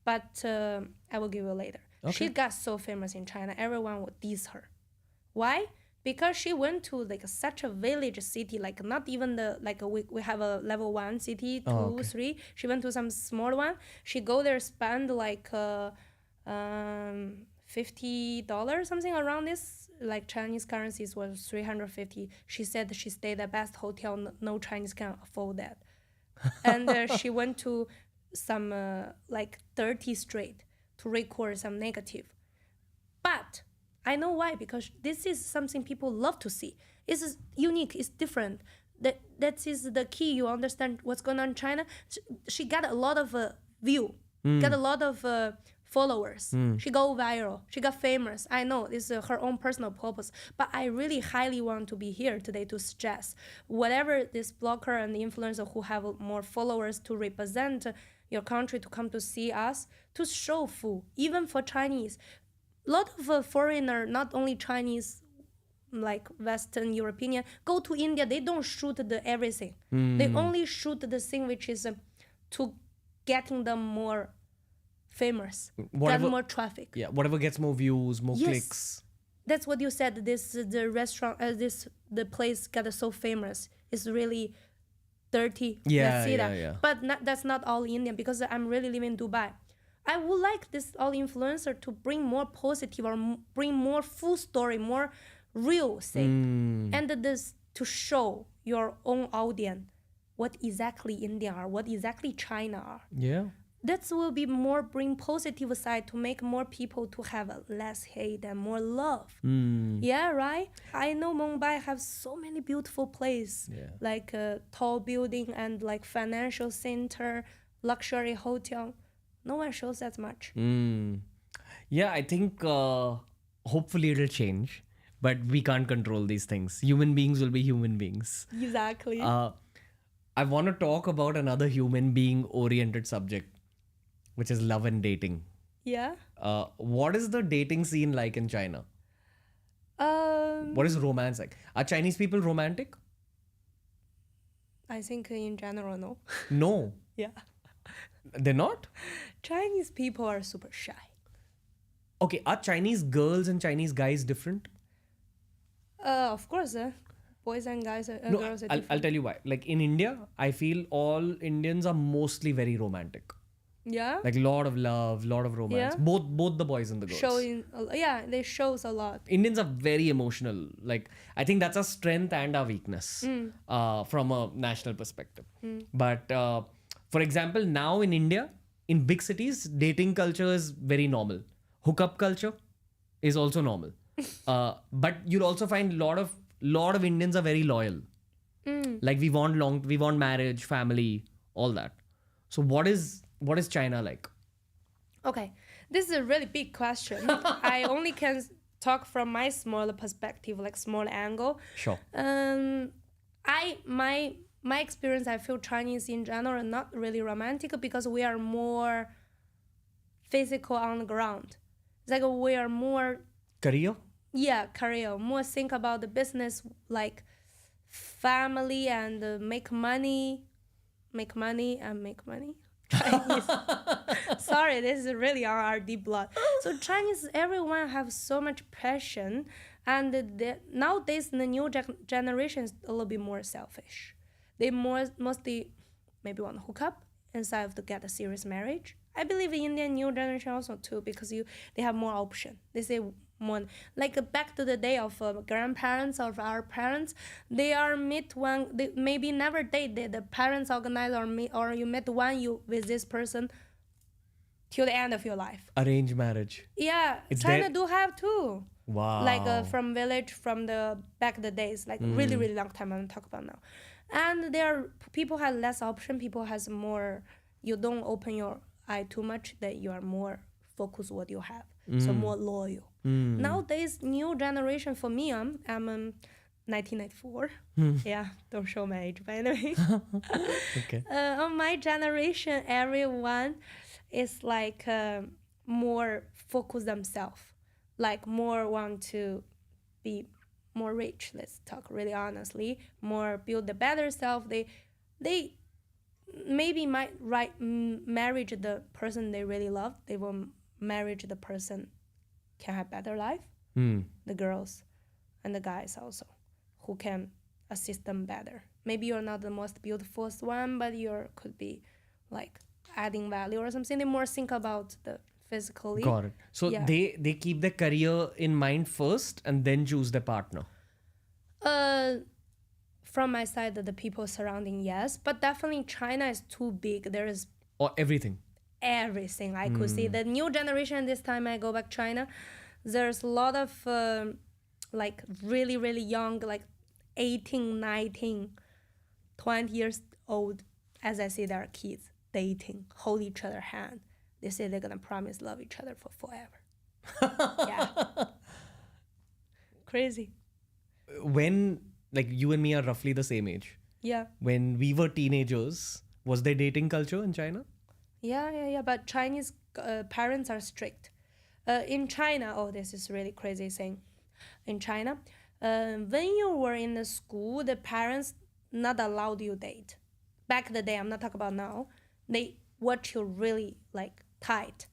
but I will give you later. Okay. She got so famous in China, everyone would diss her. Why? Because she went to like such a village city, like not even the like we have a level 1 city, 2, okay. 3. She went to some small one. She go there, spend like $50 something around this, like Chinese currencies was 350. She said she stayed the best hotel, no Chinese can afford that. And she went to some like dirty street to record some negative. But I know why, because this is something people love to see. It's unique, it's different. That is the key. You understand what's going on in China. She got a lot of view, got a lot of followers. She go viral. She got famous. I know this is her own personal purpose, but I really highly want to be here today to suggest whatever this blogger and influencer who have more followers to represent your country to come to see us, to show food, even for Chinese. A lot of foreigner, not only Chinese, like Western European, go to India. They don't shoot the everything. They only shoot the thing which is to getting them more famous, get more traffic. Yeah, whatever gets more views, more Yes. clicks. That's what you said. The restaurant, the place got so famous. It's really dirty. Yeah, Let's see yeah, that. yeah. But that's not all Indian, because I'm really living in Dubai. I would like this all influencer to bring more positive or bring more full story, more real thing, and this to show your own audience what exactly India are, what exactly China are. Yeah. That will be more bring positive side to make more people to have less hate and more love. Yeah, right. I know Mumbai have so many beautiful places, like a tall building and like financial center, luxury hotel. No one shows that much. Yeah, I think hopefully it'll change, but we can't control these things. Human beings will be human beings. Exactly. I want to talk about another human being oriented subject, which is love and dating. Yeah. What is the dating scene like in China? What is romance like? Are Chinese people romantic? I think in general, no. No. Yeah. They're not? Chinese people are super shy. Okay, are Chinese girls and Chinese guys different? Of course, boys and guys, No, girls are I'll different. tell you why. Like in India, I feel all Indians are mostly very romantic. Yeah. Like a lot of love, lot of romance. Yeah. Both the boys and the girls. Showing, they shows a lot. Indians are very emotional. Like I think that's our strength and our weakness from a national perspective. But for example, now in India, in big cities, dating culture is very normal. Hookup culture is also normal. But you'll also find lot of Indians are very loyal. Like we want marriage, family, all that. So what is China like? Okay, this is a really big question. I only can talk from my smaller perspective, like small angle. Sure. My experience, I feel Chinese in general are not really romantic because we are more physical on the ground. It's like we are more Career? career, more think about the business, like family and make money and make money. Chinese. Sorry, this is really our deep blood. So Chinese, everyone have so much passion, and nowadays the new generation is a little bit more selfish. They mostly maybe want to hook up instead of to get a serious marriage. I believe in Indian new generation also too, because they have more option. They say more like back to the day of grandparents of our parents. They are meet one. They maybe never date. The parents organize or you met you with this person till the end of your life. Arranged marriage. Yeah, It's China there- do have too. Wow. Like from village from the back the days, like really really long time. I'm talking about now, and people have less option. People has more. You don't open your eye too much. That you are more focused what you have. So more loyal. Nowadays, new generation for me, I'm 1994. Yeah, don't show my age, by the way. Okay. On my generation, everyone is like more focused themselves, like more want to be more rich. Let's talk really honestly. More build the better self. They maybe might marry the person they really love. They will marry the person can have better life. The girls and the guys also, who can assist them better. Maybe you're not the most beautiful one, but you could be like adding value or something. They more think about the physically. Got it. So Yeah. they keep their career in mind first and then choose their partner. From my side, the people surrounding, yes, but definitely China is too big. There is Or everything. everything I could see. The new generation this time I go back China, there's a lot of like really, really young, like 18, 19, 20 years old. As I see, there are kids dating, hold each other hand. They say they're going to promise love each other for forever. Yeah. Crazy. When, like, you and me are roughly the same age. Yeah. When we were teenagers, was there dating culture in China? Yeah. But Chinese parents are strict. In China, this is really crazy thing. In China, when you were in the school, the parents not allowed you date. Back the day, I'm not talking about now. They watch you really like tight.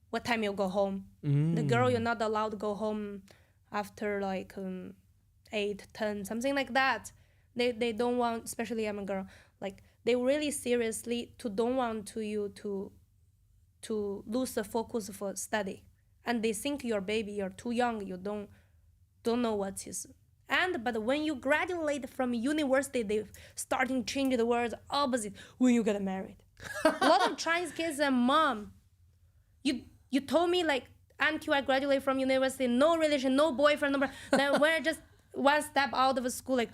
What time you go home? The girl, you're not allowed to go home after like 8, 10, something like that. They don't want, especially I'm a girl, like they really seriously don't want you to lose the focus for study, and they think you're baby, you're too young, you don't know what is. But when you graduate from university, they starting to change the words opposite. When you get married, a lot of Chinese kids and mom, you told me like until I graduate from university, no relation, no boyfriend, no. Then when I just one step out of school, like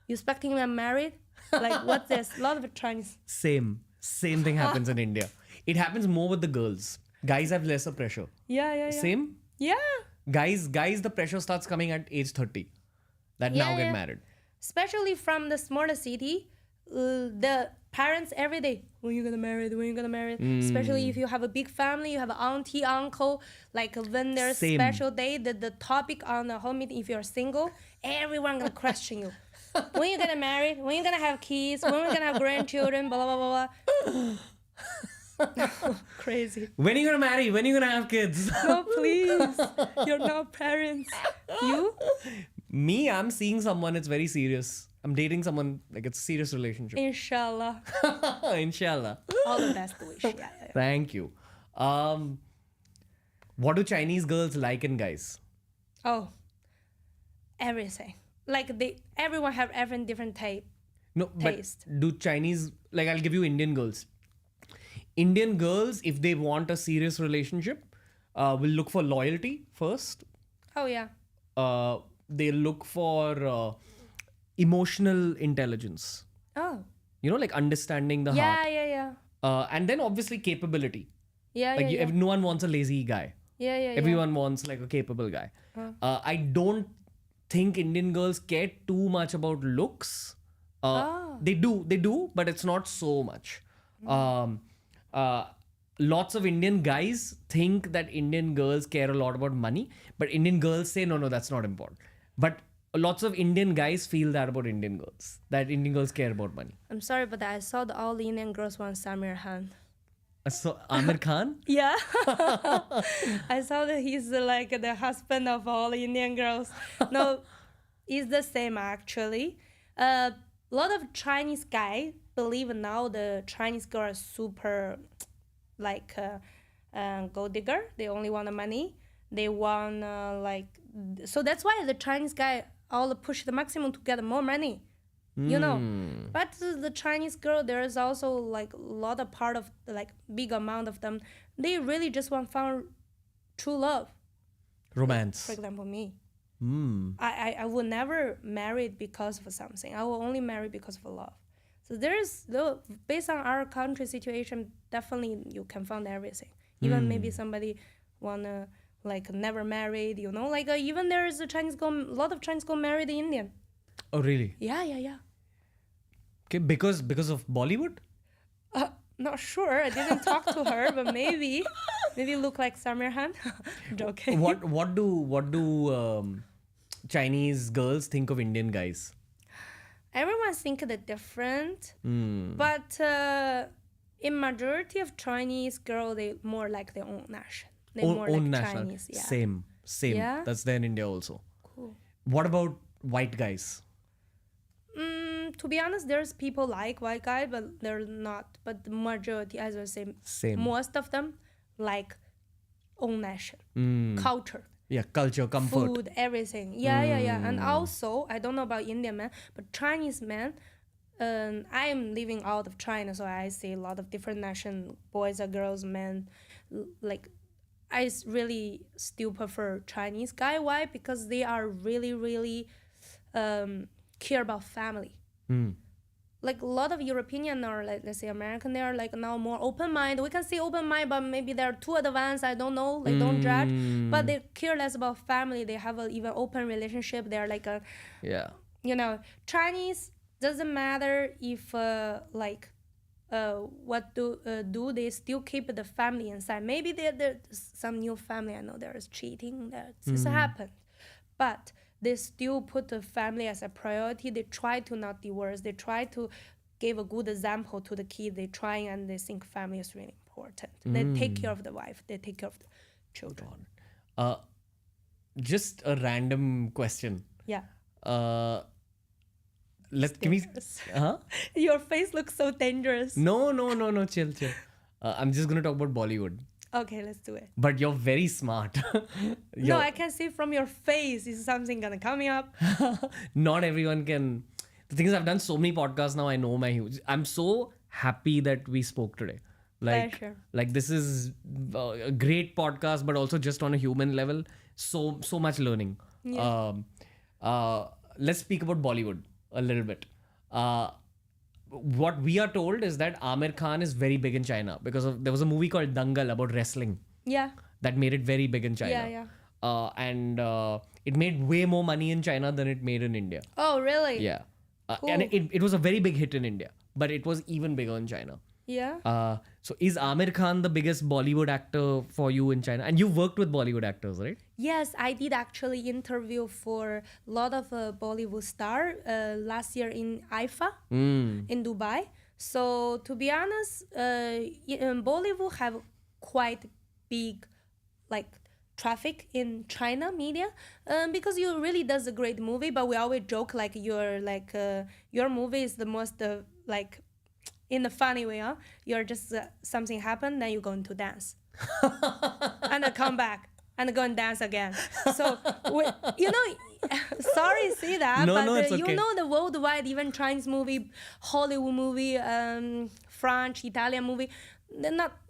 you expecting me I'm married? Like what's this? A lot of Chinese. Same thing happens in India. It happens more with the girls. Guys have lesser pressure. Yeah. Same? Yeah. Guys, the pressure starts coming at age 30. That now get married. Especially from the smaller city, the parents every day, when you gonna marry? Especially if you have a big family, you have an auntie, uncle, like when there's Same. special day, the topic on the home meeting, if you're single, everyone gonna question you. When you gonna marry? When you gonna have kids? When we gonna have grandchildren? Blah, blah, blah, blah. Crazy. When are you gonna marry? When are you gonna have kids? No, please. You're not parents. You? Me, I'm seeing someone, it's very serious. I'm dating someone, like it's a serious relationship. Inshallah. Inshallah. All the best wish. Yeah. Thank you. What do Chinese girls like in guys? Oh, everything. Like everyone have every different type. No, Taste. but do Chinese, like I'll give you Indian girls. Indian girls, if they want a serious relationship, will look for loyalty first. Oh yeah. They look for emotional intelligence. Oh. You know, like understanding the heart. Yeah. And then obviously capability. Yeah, Like yeah. no one wants a lazy guy. Yeah. Everyone wants like a capable guy. I don't think Indian girls care too much about looks. They do, but it's not so much. Uh, Lots of Indian guys think that Indian girls care a lot about money, but Indian girls say, no, that's not important. But lots of Indian guys feel that about Indian girls, that Indian girls care about money. I'm sorry, but I saw all the Indian girls want Samir Khan. So Amir Khan? Yeah. I saw that he's like the husband of all Indian girls. No, it's the same actually. A lot of Chinese guys believe now the Chinese girl are super like gold digger. They only want the money. They want so that's why the Chinese guy all push the maximum to get more money. You know, but the Chinese girl, there is also like a lot of part of like big amount of them. They really just want found true love. Romance. For example, me. I would never marry because of something. I will only marry because of love. So based on our country situation, definitely you can find everything. Even maybe somebody wanna like never married, you know, like even there is a lot of Chinese girl marry the Indian. Oh really? Yeah. Okay, because of Bollywood? Not sure. I didn't talk to her, but maybe look like Samir Khan. Joking. What do Chinese girls think of Indian guys? Everyone think they're different, but in majority of Chinese girl, they more like their own nation. They more like national. Chinese. Yeah. Same. Yeah? That's there in India also. Cool. What about white guys? To be honest, there's people like white guy, but they're not. But the majority, as I say, Same. most of them like own nation, culture. Yeah, culture, comfort. Food, everything. Yeah. And also, I don't know about Indian men, but Chinese men, I am living out of China, so I see a lot of different nation, boys or girls, men. Like, I really still prefer Chinese guy. Why? Because they are really, really care about family. Like a lot of European or like let's say American, they are like now more open mind. We can say open mind, but maybe they're too advanced. I don't know. Like don't judge. But they care less about family. They have an even open relationship. They're like you know, Chinese doesn't matter if what do they still keep the family inside. Maybe there's some new family. I know there is cheating. This happened, but they still put the family as a priority. They try to not divorce. They try to give a good example to the kid. They try and they think family is really important. They take care of the wife. They take care of the children. Just a random question. Yeah. Give me. Your face looks so dangerous. No. Chill. I'm just gonna talk about Bollywood. Okay, let's do it. But you're very smart. No, I can see from your face is something gonna coming up. Not everyone can. The thing is, I've done so many podcasts now. I know my huge. I'm so happy that we spoke today. Pleasure. Like this is a great podcast, but also just on a human level. So much learning. Yeah. Let's speak about Bollywood a little bit. What we are told is that Amir Khan is very big in China because there was a movie called Dangal about wrestling. Yeah. That made it very big in China. Yeah. And it made way more money in China than it made in India. Oh, really? Yeah. Cool. And it was a very big hit in India, but it was even bigger in China. Yeah. So is Amir Khan the biggest Bollywood actor for you in China? And you've worked with Bollywood actors, right? Yes, I did actually interview for a lot of Bollywood star last year in IFA in Dubai. So to be honest, Bollywood have quite big like traffic in China media because you really does a great movie. But we always joke like your movie is the most like in the funny way, huh? You're just something happened, then you go into dance and then come back and go and dance again. So sorry say that, it's okay. You know the worldwide, even Chinese movie, Hollywood movie, French, Italian movie,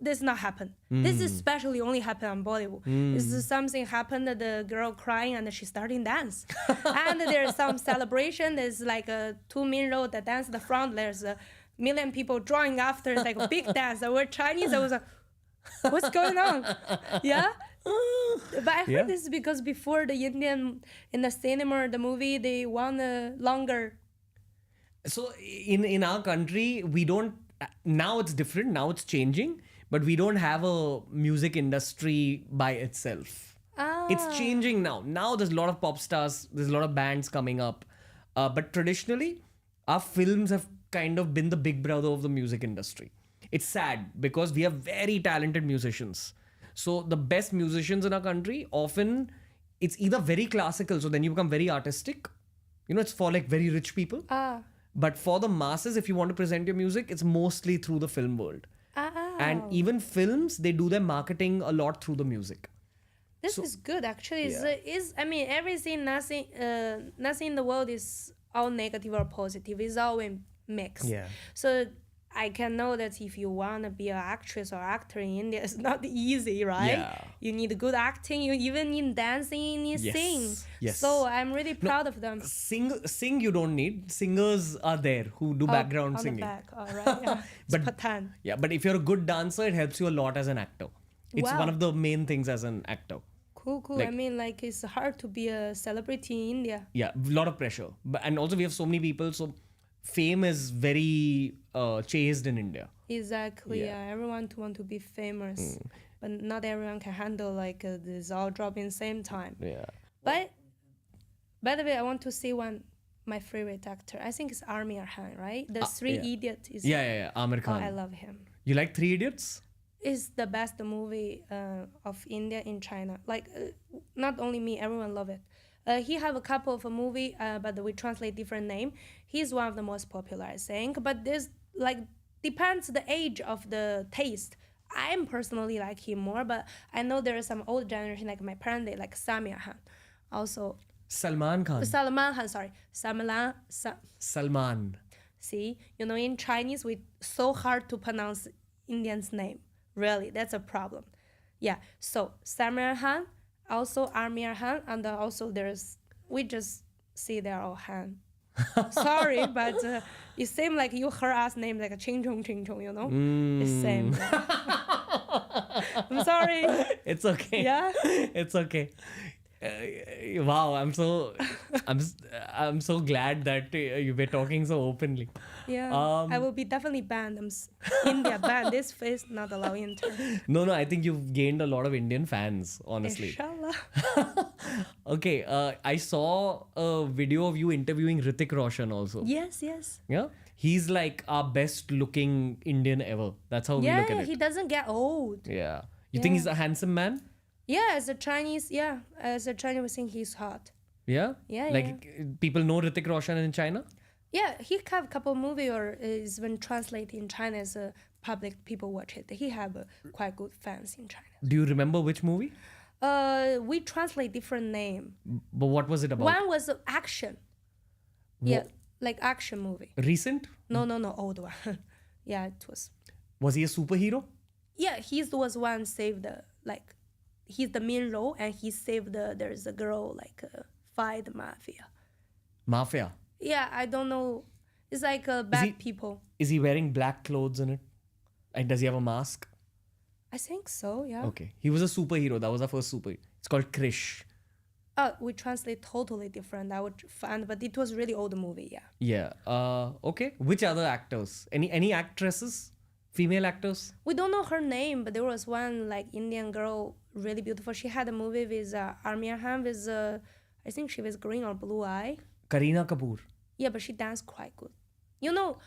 this not happen. This especially only happen on Bollywood. This is something happened, the girl crying and she starting dance. And there's some celebration, there's like a 2 main road that dance at the front, there's a million people drawing after, it's like a big dance. We're Chinese, I was like, what's going on? Yeah? But I heard Yeah. this is because before the Indian in the cinema, the movie, they want a longer. So in our country, we don't. Now it's different. Now it's changing, but we don't have a music industry by itself. It's changing now. Now there's a lot of pop stars. There's a lot of bands coming up. But traditionally, our films have kind of been the big brother of the music industry. It's sad because we have very talented musicians. So the best musicians in our country often it's either very classical, so then you become very artistic. It's for like very rich people. But for the masses, if you want to present your music, it's mostly through the film world. And even films, they do their marketing a lot through the music. This is good actually. Is I mean everything, nothing in the world is all negative or positive. It's all in mix. Yeah. So I can know that if you want to be an actress or actor in India, it's not easy, right? Yeah. You need good acting. You even need dancing. You need sing. Yes. So I'm really proud of them. Sing you don't need. Singers are there who do background on singing. the back. All right. Yeah. But- It's patan. Yeah, but if you're a good dancer, it helps you a lot as an actor. It's Wow. one of the main things as an actor. Cool. Like- I mean, like it's hard to be a celebrity in India. Yeah, a lot of pressure. And also we have so many people, so fame is very chased in India. Exactly. Yeah. Yeah. Everyone want to be famous, but not everyone can handle like this all job in same time. Yeah. But by the way, I want to say my favorite actor. I think it's Amir Khan, right? The Three yeah. Idiot is. Yeah. Amir Oh, Khan. I love him. You like Three Idiots? It's the best movie of India in China. Like, not only me, everyone love it. He have a couple of a movie, but we translate different name. He's one of the most popular, I think. But this like depends the age of the taste. I am personally like him more, but I know there is some old generation like my parents they like Samir Khan. Also, Salman Khan. Salman Khan. Sorry, Salman. See, in Chinese we so hard to pronounce Indian's name. Really, that's a problem. Yeah. So Samir Khan, also Amir Khan, and also we just see they're all Han. Sorry, but it seems like you heard us name like a Ching Chong, It's same. I'm sorry. It's okay. Yeah. It's okay. Wow, I'm so glad that you were talking so openly. Yeah. I will be definitely banned. India banned. This face not allowed enter. No, I think you've gained a lot of Indian fans, honestly. Inshallah. Okay, I saw a video of you interviewing Hrithik Roshan also. Yes. Yeah? He's like our best looking Indian ever. That's how we look at Yeah, it. he doesn't get old. Yeah. You think he's a handsome man? Yeah, as a Chinese, we think he's hot. Yeah? Yeah, Like people know Hrithik Roshan in China? Yeah, he have a couple movie or is when translated in China as a public people watch it. He have quite good fans in China. Do you remember which movie? We translate different name. But what was it about? One was action. Yeah, like action movie. Recent? No, old one. Yeah, it was. Was he a superhero? Yeah, he was one saved he's the main role and he saved there's a girl fight the mafia. Mafia. Yeah, I don't know. It's like bad people. Is he wearing black clothes in it? And does he have a mask? I think so. Yeah. Okay. He was a superhero. That was our first superhero. It's called Krish. We translate totally different. I would find, but it was really old movie. Yeah. Yeah. Okay. Which other actors? Any actresses? Female actors? We don't know her name, but there was one Indian girl, really beautiful. She had a movie with Amir Khan with I think she was green or blue eye. Kareena Kapoor. Yeah, but she danced quite good. You know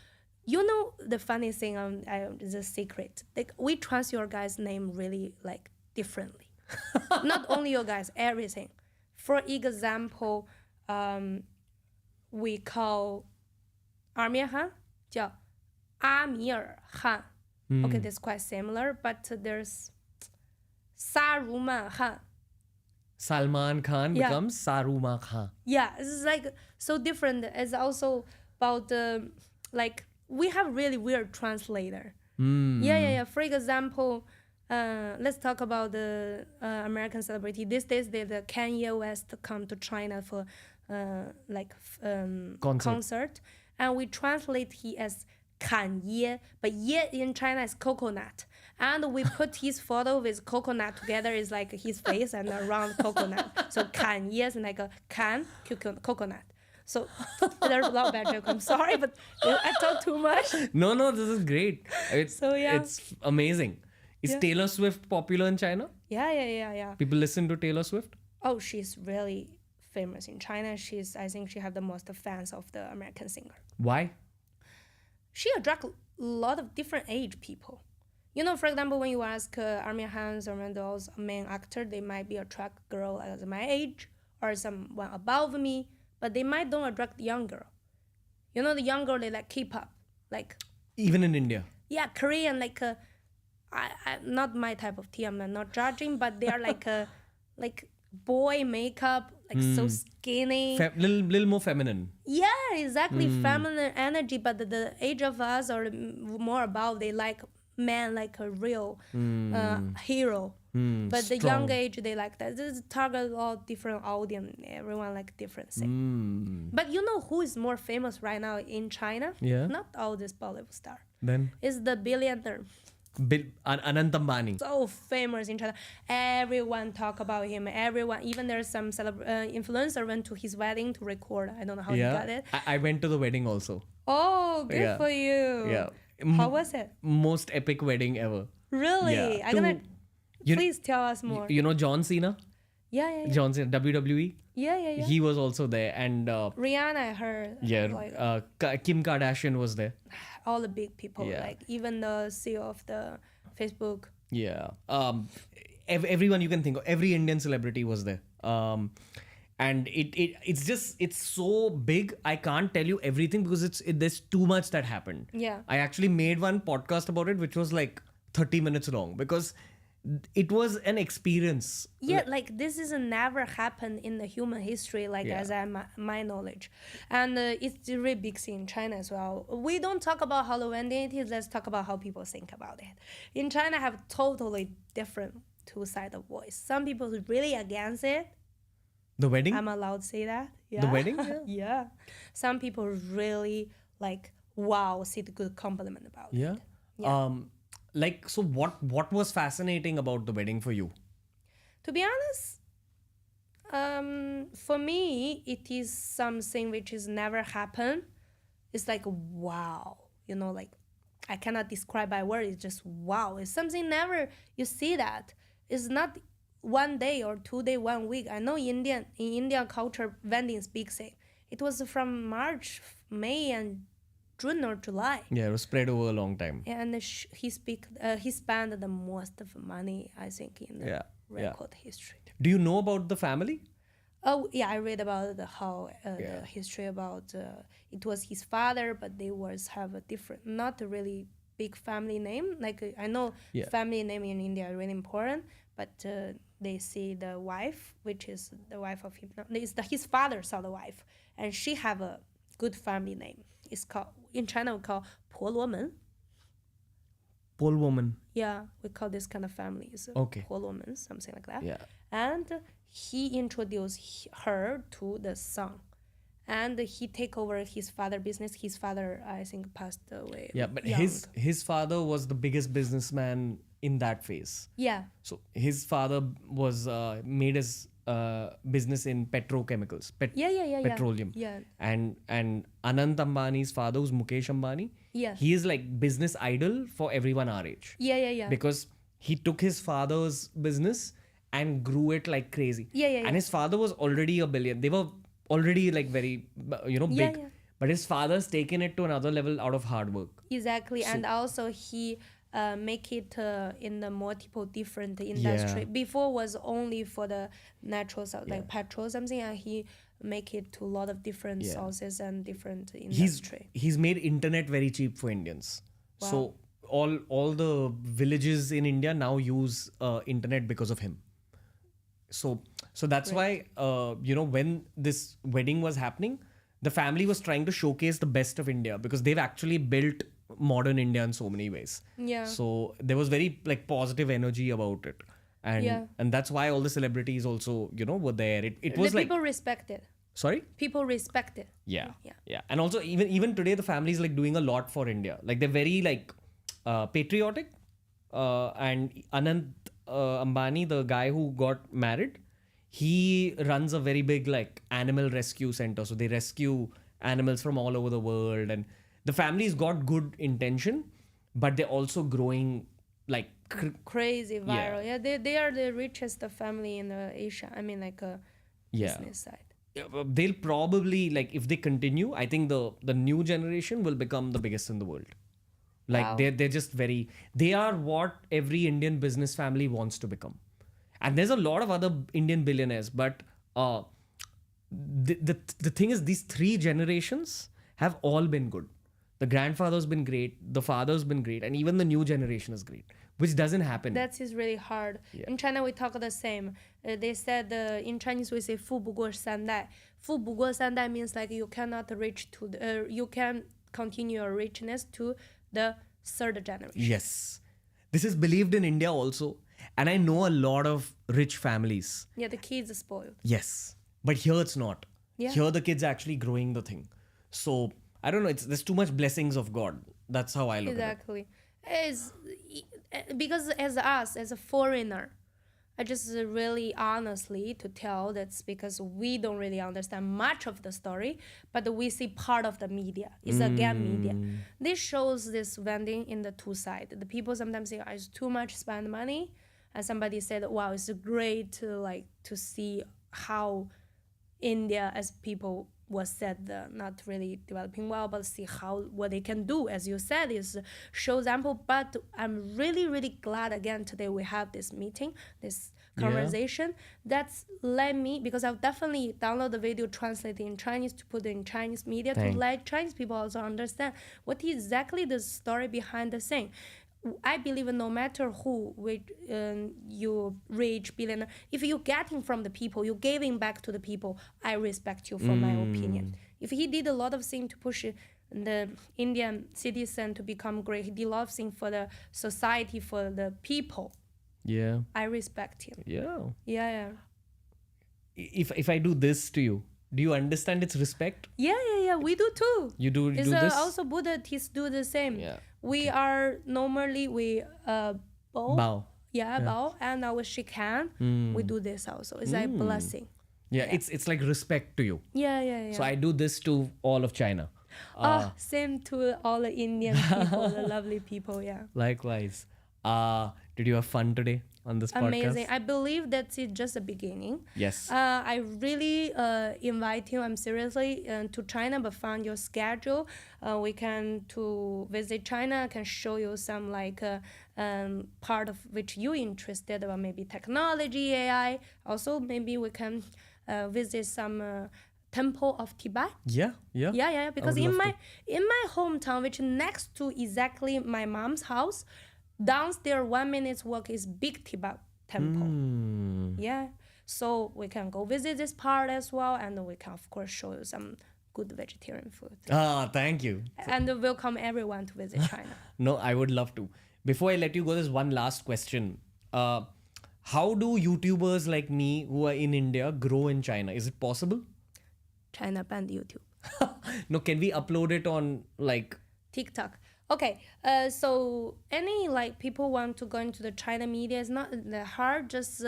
the funny thing the secret. We trust your guys' name really differently. Not only your guys, everything. For example, we call Amir Khan 叫阿米尔汗. Okay, that's quite similar, but there's Saruman Khan. Salman Khan becomes Saruma Khan. Yeah, it's so different. It's also about we have really weird translator. Yeah. For example, let's talk about the American celebrity. These days, the Kanye West come to China for concert, and we translate he as 侃耶, but 耶 in China is coconut, And we put his photo with coconut together. Is like his face and a round coconut. So can, yes, like a can coconut. So there's a lot of bad joke. I'm sorry, but I talk too much. No, this is great. So, yeah. It's amazing. Is Taylor Swift popular in China? Yeah. People listen to Taylor Swift? Oh, she's really famous in China. I think she have the most fans of the American singer. Why? She attract a lot of different age people. You know, for example, when you ask Army Hans or one of those main actor, they might be attract girl as my age or someone above me, but they might don't attract young girl. You know, the young girl, they like K-pop, like Even in India? yeah, Korean, like I not my type of tea. I'm not judging, but they are like boy makeup, like so skinny. Little more feminine. Yeah, exactly. Feminine energy, but the age of us or more above, they like man like a real hero. But the young age, they like that. This is target all different audience. Everyone like different thing. But you know who is more famous right now in China? Yeah. Not all this Bollywood star. Then? It's the billionaire. Anant Ambani. So famous in China. Everyone talk about him. Everyone, even there's some influencer went to his wedding to record. I don't know how he got it. I went to the wedding also. Oh, good for you. Yeah. How was it? Most epic wedding ever. Really? Yeah. I'm gonna. You- Please tell us more. You know John Cena? Yeah. John Cena, WWE? Yeah. He was also there. And Rihanna, I heard. Like, Kim Kardashian was there. all the big people, Yeah. like even the CEO of the Facebook. Yeah. Everyone you can think of, every Indian celebrity was there. And it's so big. I can't tell you everything because there's too much that happened. Yeah. I actually made one podcast about it, which was like 30 minutes long because it was an experience. Yeah, like this is never happened in the human history, like Yeah. as my knowledge, and it's a really big thing in China as well. We don't talk about how Halloween it is. Let's talk about how people think about it. In China, have totally different two sides of voice. Some people is really against it. The wedding? I'm allowed to say that. Yeah. The wedding? Yeah. Some people really like wow, see the good compliment about Yeah. it. Yeah. So what was fascinating about the wedding for you? To be honest, for me, it is something which is never happened. It's like, wow, you know, like I cannot describe by word. It's just, wow. It's something never, you see that. It's not 1 day or 2 day, 1 week. I know in Indian culture, wedding is big thing. It was from March, May, and June or July. Yeah, it was spread over a long time. And he spent the most of money, I think, in the record history. Do you know about the family? Oh yeah, I read about the history about it was his father, but they have a different, not a really big family name. Like I know family name in India are really important, but they see the wife, which is the wife of him. His father saw the wife, and she have a good family name. It's called in China we call 婆罗门. Pole woman. Yeah, we call this kind of families. Okay. 婆罗门, something like that. Yeah. And he introduced her to the son. And he take over his father business. His father, I think, passed away. Yeah, but young. his father was the biggest businessman in that phase. Yeah. So his father was made his business in petrochemicals, petroleum. Yeah. And Anant Ambani's father, who's Mukesh Ambani, Yeah. he is like business idol for everyone our age. Yeah. Because he took his father's business and grew it like crazy. Yeah. And his father was already a billion. They were already like very, big. Yeah. But his father's taken it to another level out of hard work. Exactly. And also he make it in the multiple different industry. Yeah. Before was only for the natural stuff, like petrol something, and he make it to a lot of different sources and different industry. He's made internet very cheap for Indians. Wow. So all the villages in India now use internet because of him. So that's why when this wedding was happening, the family was trying to showcase the best of India because they've actually built modern India in so many ways. Yeah. So there was very like positive energy about it. And that's why all the celebrities also, were there. It was the like people respect it. Sorry? People respect it. Yeah. And also even today the family is like doing a lot for India. Like they're very like patriotic. and Anant Ambani, the guy who got married, he runs a very big like animal rescue center. So they rescue animals from all over the world, and the family's got good intention, but they're also growing like Crazy viral. Yeah, they are the richest family in Asia. I mean, like Yeah. business side. they'll probably like if they continue. I think the new generation will become the biggest in the world. Like Wow. they're just very they are what every Indian business family wants to become. And there's a lot of other Indian billionaires, but the thing is these three generations have all been good. The grandfather's been great, the father's been great, and even the new generation is great, which doesn't happen. That is really hard. In China, we talk the same. They said in Chinese we say 富不过三代.富不过三代 means like you cannot reach to the, you can continue your richness to the third generation. Yes. This is believed in India also. And I know a lot of rich families. Yeah, the kids are spoiled. Yes. But here it's not. Yeah. Here the kids are actually growing the thing. So I don't know, there's too much blessings of God. That's how I look at it. Exactly. Is because as us, as a foreigner, I just really honestly to tell that's because we don't really understand much of the story, but we see part of the media. It's again media. This shows this vending in the two sides. The people sometimes say, it's too much spend money. And somebody said, wow, it's great to see how India as people was said not really developing well, but see how what they can do, as you said, is show example. But I'm really, really glad again today we have this meeting, this conversation. That's led me, because I've definitely download the video, translate it in Chinese to put it in Chinese media to let Chinese people also understand what exactly the story behind the thing. I believe no matter who you rich billionaire, if you're getting from the people, you're giving back to the people, I respect you for my opinion. If he did a lot of things to push the Indian citizen to become great, he did a lot of things for the society, for the people, Yeah. I respect him. Yeah. Yeah. If I do this to you, do you understand its respect? Yeah. We do too. You do It's this? also Buddhists do the same. Yeah. We are normally bow. Bow. Yeah, bow, and now we shake hand. We do this also. It's like blessing. Yeah, it's like respect to you. Yeah. So I do this to all of China. Same to all the Indian people, the lovely people. Yeah. Likewise. Did you have fun today on this Amazing. podcast? I believe that's it, just the beginning. Yes. I really invite you. I'm seriously to China, but find your schedule. We can to visit China. I can show you some part of which you interested about, maybe technology, AI. Also, maybe we can visit some temple of Tibet. Yeah. Yeah. Because would in love my hometown, which is next to exactly my mom's house, downstairs 1 minute's walk is big Tibet temple. Yeah, so we can go visit this part as well, and we can of course show you some good vegetarian food. Thank you. And welcome everyone to visit China. No, I would love to. Before I let you go, there's one last question. How do YouTubers like me who are in India grow in China? Is it possible? China banned YouTube. No, can we upload it on like TikTok. Okay, so any people want to go into the China media, it's not that hard. Just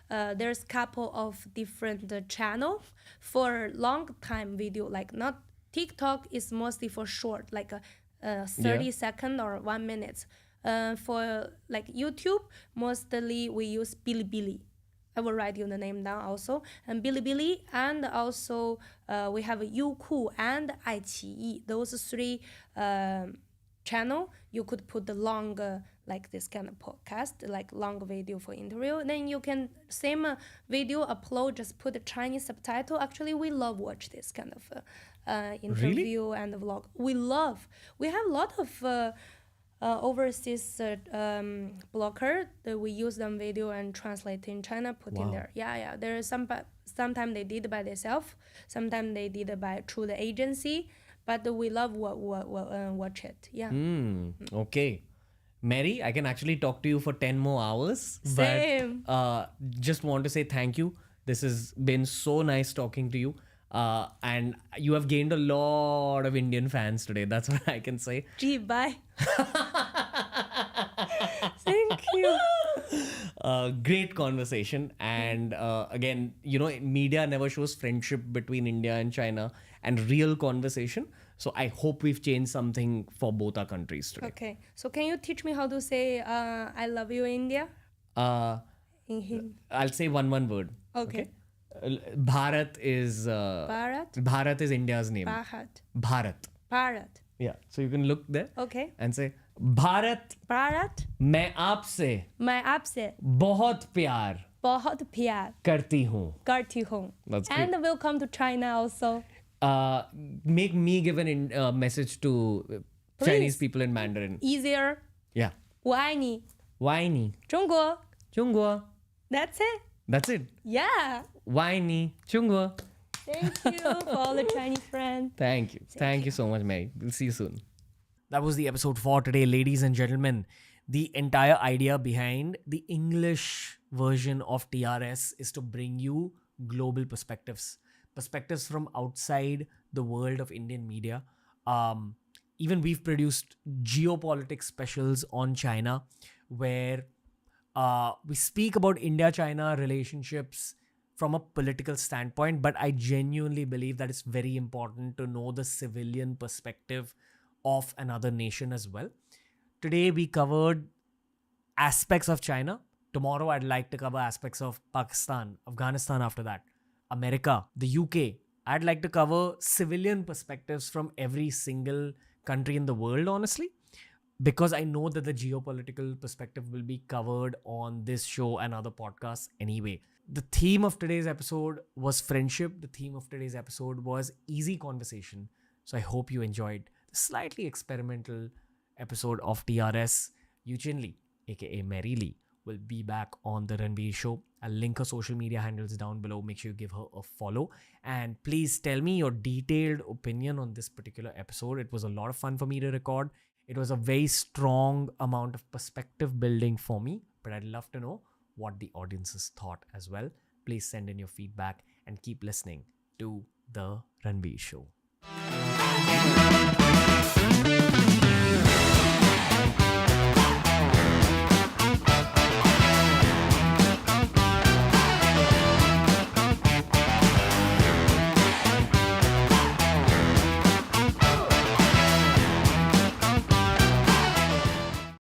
there's couple of different channel for long time video. Like not TikTok is mostly for short, like a 30-second or 1 minute. For YouTube, mostly we use Bilibili. I will write you the name down also. And Bilibili, and also we have Youku and iQIYI. Those three channel, you could put the long this kind of podcast, like long video for interview. Then you can same video upload, just put the Chinese subtitle. Actually, we love watch this kind of interview and vlog. We have a lot of overseas blogger that we use them video and translate in China, put in there. Yeah. There is sometimes they did by themselves, sometimes they did it by through the agency. But we love watch it. Yeah. Okay. Mary, I can actually talk to you for 10 more hours. Same. But just want to say thank you. This has been so nice talking to you. And you have gained a lot of Indian fans today. That's what I can say. Gee, bye. Thank Great conversation. And again, media never shows friendship between India and China and real conversation. So I hope we've changed something for both our countries today. Okay. So can you teach me how to say I love you in India? Uh, In Hindi. I'll say one word. Okay. Bharat is Bharat? Bharat is India's name. Bharat. Bharat. Bharat. Yeah. So you can look there Okay. and say Bharat, Bharat. मैं आपसे मैं आपसे बहुत प्यार बहुत प्यार करती हूँ. करती हूँ. That's And we'll come to China also. Make me give an message to Chinese people in Mandarin. Easier. Yeah. 我爱你 Why ni? 中国 Chungwa. That's it. That's it. Yeah. Why ni? Chungwa. Thank you for all the Chinese friends. Thank you. Thank you so much, Mary. We'll see you soon. That was the episode for today, ladies and gentlemen. The entire idea behind the English version of TRS is to bring you global perspectives, perspectives from outside the world of Indian media. Even we've produced geopolitics specials on China where we speak about India-China relationships from a political standpoint, but I genuinely believe that it's very important to know the civilian perspective of another nation as well. Today we covered aspects of China. Tomorrow I'd like to cover aspects of Pakistan, Afghanistan after that, America, the UK. I'd like to cover civilian perspectives from every single country in the world, honestly, because I know that the geopolitical perspective will be covered on this show and other podcasts anyway. The theme of today's episode was friendship. The theme of today's episode was easy conversation. So I hope you enjoyed the slightly experimental episode of TRS. Yuchin Lee, aka Mary Lee, will be back on the Ranveer Show. I'll link her social media handles down below. Make sure you give her a follow. And please tell me your detailed opinion on this particular episode. It was a lot of fun for me to record. It was a very strong amount of perspective building for me, but I'd love to know what the audiences thought as well. Please send in your feedback and keep listening to the Ranveer Show.